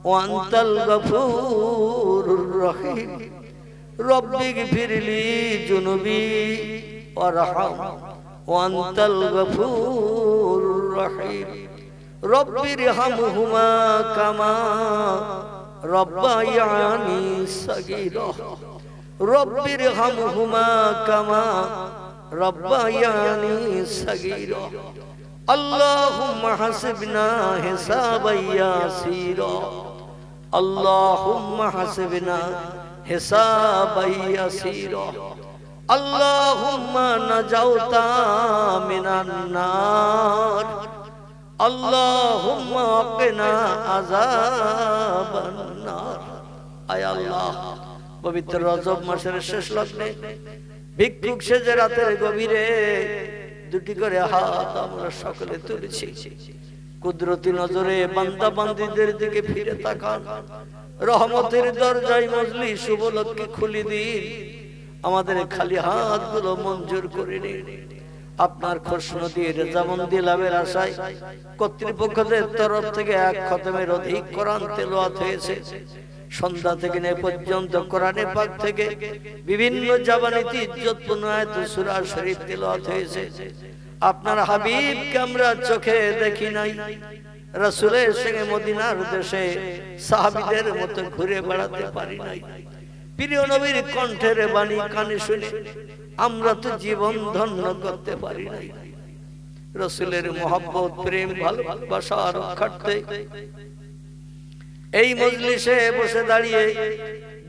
ওয়া আনতাল গফুরুর রহিম। রব্বিগফিরলি যুনুবি ওয়ারহাম ওয়া আনতাল গফুরুর রহিম। রব্বিরহামহুমা কামা রব্বায়ানি সাগীরা। রব্বিরহামহুমা কামা রব্বায়ানি সাগীরা। আল্লাহুম্মা হাসিবনা হিসাবান ইয়াসীরা। আল্লাহুম্মা হাসিবনা হিসাবান ইয়াসীরা। আল্লাহুম্মা নাজাউতা মিনান নার। আল্লাহুম্মা কিনা আযাবান নার। আয় আল্লাহ, পবিত্র রজব মাসের শেষ লগ্নে ভিক্ষুক সেজে রাতের গভীরে দুটি করে হাত আমরা সকলে তুলেছি। কুদরতি নজরে বান্দা বান্দীদের দিকে ফিরে তাকান, রহমতের দরজায় মজলিস উপলক্ষে খুলে দিন, আমাদের খালি হাতগুলো মঞ্জুর করে নিন। আপনার খোশনদি রেজামন্দি লাভের আশায় কর্তৃপক্ষদের তরফ থেকে 1 খতমের অধিক কোরআন তেলাওয়াত হয়েছে। সন্ধ্যা থেকে নে পর্যন্ত কোরআনে পাক থেকে বিভিন্ন জাবানিতে ইজ্জতপূর্ণ আয়াত সূরা শরীফ তেলাওয়াত হয়েছে। আপনার হাবিবকে আমরা চোখে দেখি নাই, রাসূলের সঙ্গে মদিনার দেশে সাহাবীদের মতো ঘুরে বেড়াতে পারি নাই। প্রিয় নবীর কণ্ঠের বাণী কানে শুনে আমরা তো জীবন ধন্য করতে পারি নাই। রাসূলের মহব্বত, প্রেম, ভালোবাসা রক্ষার্থে এই মজলিসে বসে দাঁড়িয়ে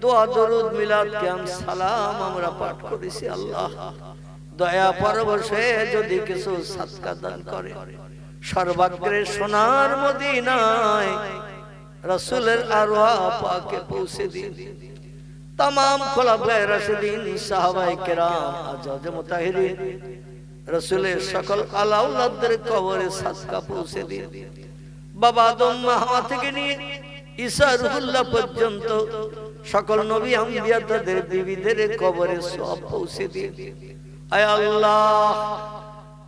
দোয়া, দরুদ, মিলাদ, কিয়াম, সালাম আমরা পাঠ করেছি। আল্লাহ দয়া পরবশে যদি কিছু সাদকা দান করে, সর্বাগ্রে সোনার মদিনায় রাসূলের আরওয়াহ পাকে পৌঁছে দিন। तमाम खुलाफाए राशिदीन, साहाबाए किराम, आजाद मुताहिरीन, रसूलेर सकल आला औलादদের কবরে সাদকা পৌঁছে দিন। বাবা আদম হাওয়া থেকে নিয়ে ঈসা রুহুল্লাহ পর্যন্ত সকল নবী আম্বিয়া তাদের বিবিদের কবরে সওয়াব পৌঁছে দিন। আয় আল্লাহ,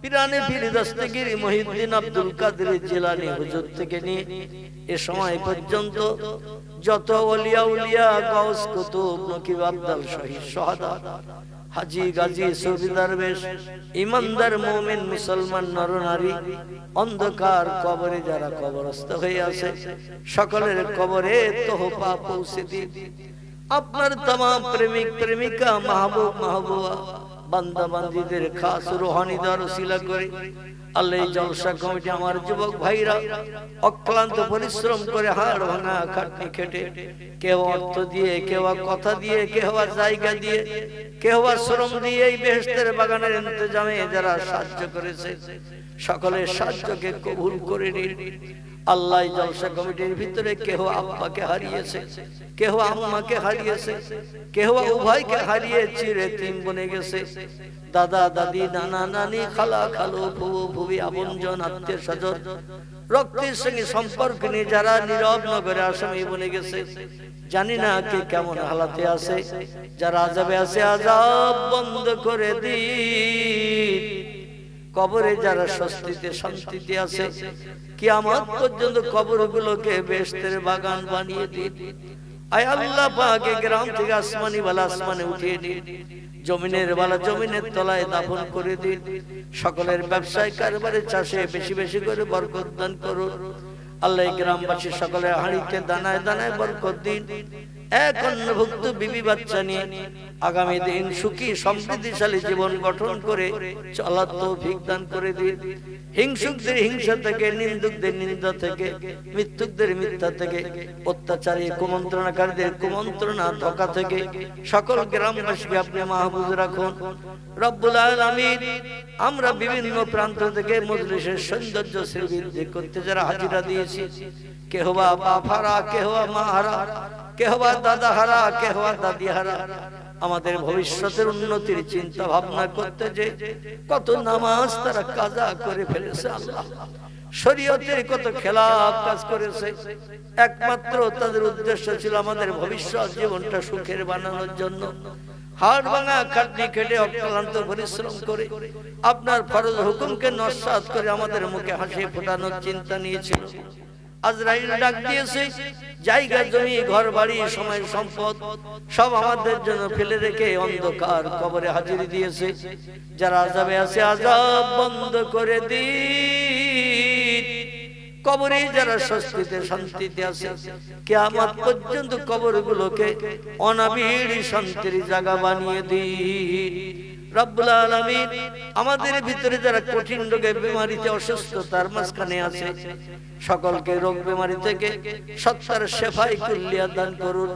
পিরানে পীর দস্তগীর মহিউদ্দিন আব্দুল কাদের জিলানী হুজুর থেকে নিয়ে এ সময় পর্যন্ত যত ওলিয়া উলিয়া, গাউস, কুতুব, নকিব, আবদাল, শহীদ, সুহাদা, হাজী, গাজী, সুফি, দরবেশ, ইমানদার মুমিন মুসলমান নরনারী অন্ধকার কবরে যারা কবরস্থ হয়ে আছে সকলের কবরে তোহফা পৌঁছে দিন। আপনার तमाम প্রেমিক প্রেমিকা, মাহবুব মাহবুবা, বান্দা বান্দীদের খাস রূহানি দর ওসিলা করে আল্লাহ জলসা কমিটি আমার যুবক ভাইরা অক্লান্ত পরিশ্রম করে হাড় ভাঙা খাটনি খেটে, কেউ অর্থ দিয়ে, কেউ কথা দিয়ে, কেউ জায়গা দিয়ে, কেউ শ্রম দিয়ে এই বেহেশতের বাগানের ইন্তজামে যারা সাহায্য করেছে সকলের সাহায্যকে কবুল করে নিন। আল্লাহ জলসা কমিটির ভিতরে কেউ আব্বাকে হারিয়েছে, কেউ আম্মাকে হারিয়েছে, কেউ উভয়কে হারিয়ে চিরে তিন বনে গেছে। দাদা দাদি, নানা নানি, খালা খালু, ফুফু ফুফি, আপনজন, আত্মীয় স্বজন, রক্তের সঙ্গে সম্পর্ক নিয়ে যারা নীরব নগরে আসামি বনে গেছে, জানি না কে কেমন হালাতে আছে। যারা আযাবে আছে আযাব বন্ধ করে দিন, কবরে যারা স্বস্তিতে শান্তিতে আছে কিয়ামত পর্যন্ত কবরগুলোকে বেহেশতের বাগান বানিয়ে দিন। আয় আল্লাহ পাক, গ্রাম থেকে আসমানি বালা আসমানে উঠিয়ে দিন, জমিনের বালা জমিনের তলায় দাফন করে দিন। সকলের ব্যবসায় কারবারে চাষে বেশি বেশি করে বরকত দান করুন। আল্লাহ গ্রামবাসী সকলের হাঁড়িতে দানায় দানায় বরকত দিন। এক অন্নভুক্ত বিবি বাচ্চা নিয়ে আগামী দিন সুখী সমৃদ্ধিশালী জীবন গঠন করে চলার তৌফিক দান করে দিন। হিংসুকদের হিংসা থেকে, নিন্দুকদের নিন্দা থেকে, মিথ্যুকদের মিথ্যা থেকে, অত্যাচারী কুমন্ত্রণাকারীদের কুমন্ত্রণা ধোঁকা থেকে সকল গ্রামবাসীকে আপনি মাহফুজ রাখুন। রব্বুল আলামিন, আমরা বিভিন্ন প্রান্ত থেকে মজলিসের সৌন্দর্য বৃদ্ধি করতে যারা হাজিরা দিয়েছি, কেহ বা বাপ হারা, কেহ বা মা হারা, কেহ বা দাদা হারা, কেহ বা দাদি হারা, আমাদের ভবিষ্যতের উন্নতির চিন্তা ভাবনা করতে যে কত নামাজ তারা কাজা করে ফেলেছে, আল্লাহ শরীয়তের কত খেলাফ কাজ করেছে, একমাত্র তাদের উদ্দেশ্য ছিল আমাদের ভবিষ্যৎ জীবনটা সুখের বানানোর জন্য। হাড় ভাঙা খাটনি খেটে অক্লান্ত পরিশ্রম করে আপনার ফরজ হুকুমকে নস্যাৎ করে আমাদের মুখে হাসি ফোটানোর চিন্তা নিয়েছিল। আজরাইল ডাক দিয়েছে, জায়গা জমি ঘর বাড়ি সময় সম্পদ সব আমাদের জন্য ফেলে রেখে অন্ধকার কবরে হাজিরি দিয়েছে। যারা আযাবে আছে আযাব বন্ধ করে দিন, কবরে যারা স্বস্তিতে শান্তিতে আছে কিয়ামত পর্যন্ত কবরগুলোকে অনাবিল শান্তির জায়গা বানিয়ে দিন। রব্বুল আলামিন, আমাদের ভিতরে যারা কঠিন রোগে বিমারিতে অসুস্থতার মাঝখানে আছে সকলকে রোগ বিমারি থেকে সত্তার শেফায়ে কুল্লিয়া দান করুন।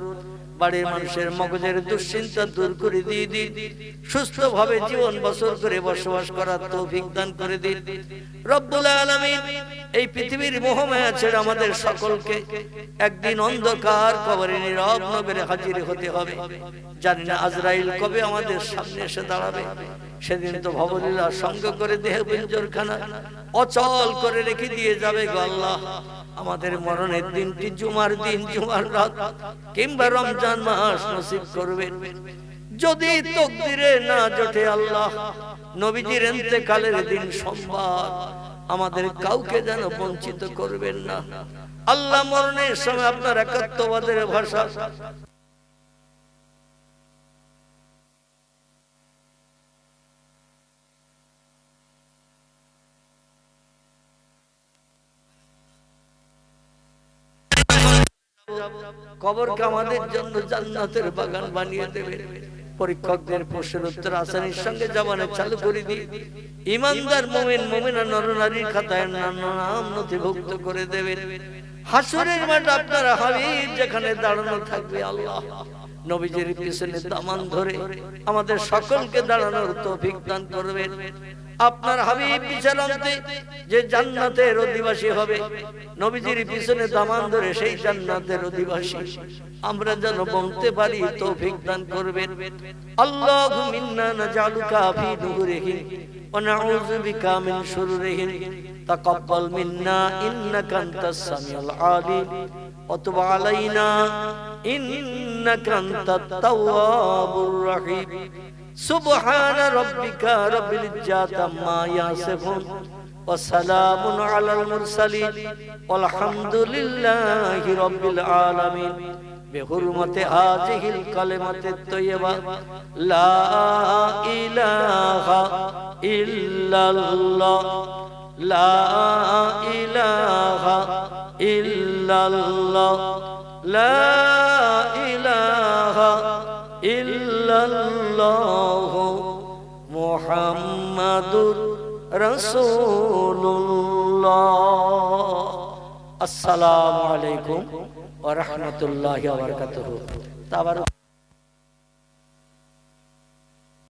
বাড়ির মানুষের মগজের দুশ্চিন্তা দূর করে দিয়ে দিন, সুস্থভাবে জীবন বছর করে বসবাস করার তৌফিক দান করে দিন রব্বুল আলামিন। এই পৃথিবীর মোহমায়া ছেড়ে আমাদের সকলকে একদিন অন্ধকার কবরে নীরব নগরে হাজির হতে হবে। জানি না আজরাইল কবে আমাদের সামনে এসে দাঁড়াবে। সেদিন তো ভবলীলা সঙ্গ করে দেহ পিঞ্জরখানা অচল করে রেখে দিয়ে যাবে গো আল্লাহ। আমাদের মরণের দিনটি জুমার দিন, জুমার রাত কিংবা রমজান মাস নসিব করবেন। যদি তকদিরে না জোটে আল্লাহ, নবীজির ইন্তেকালের দিন সোমবার, আমাদের কাউকে যেন বঞ্চিত করবেন না আল্লাহ। মরণের সময় আপনার একাত্মবাদের ভাষা কবরকে আমাদের জন্য জান্নাতের বাগান বানিয়ে দেবে। পরীক্ষকদের প্রশ্নের উত্তর আসানির সঙ্গে জবানে চালু করে দিই। ইমানদার মুমিন মুমিনা নরনারীর খাতায় নাম নথিভুক্ত করে দেবেন। হাসরের মাঠ আপনার হাবিব যেখানে দাঁড়ানো থাকবে আল্লাহ, নবীজির পিছনে দামান ধরে আমাদের সকলকে দাঁড়ানোর তৌফিক দান করবেন। আপনার হাবিব বিচারান্তে যে জান্নাতের অধিবাসী হবে, নবীজির পিছনে দামান ধরে সেই জান্নাতের অধিবাসী আমরা যেন বলতে পারি তৌফিক দান করবেন। আল্লাহু মিন্না নাজালুকা ফি দুহুরিহিম ওয়া নাউযু বিকা মিন শুরুরিহিম তাকাব্বাল মিন্না ইন্নাকা আনতাস সামিউল আলিম ওয়া তুব আলাইনা ইন্নাকা আনতাত তাওয়াবুর রহিম। সুবহানা রাব্বিকা রাব্বিল ইজ্জাতি আম্মা ইয়াসিফুন ওয়া সালামুন আলাল মুরসালিন ওয়াল হামদুলিল্লাহি রাব্বিল আলামিন। বিহুরমতি হাযিহিল কালিমাতিত তাইয়্যিবা লা ইলাহা ইল্লাল্লাহ লা ইলাহা ইল্লাল্লাহ লা ইলাহা ইল্লাল্লাহ মুহাম্মাদুর রাসূলুল্লাহ। আসসালামু আলাইকুম ওয়া রাহমাতুল্লাহি ওয়া বারাকাতুহু।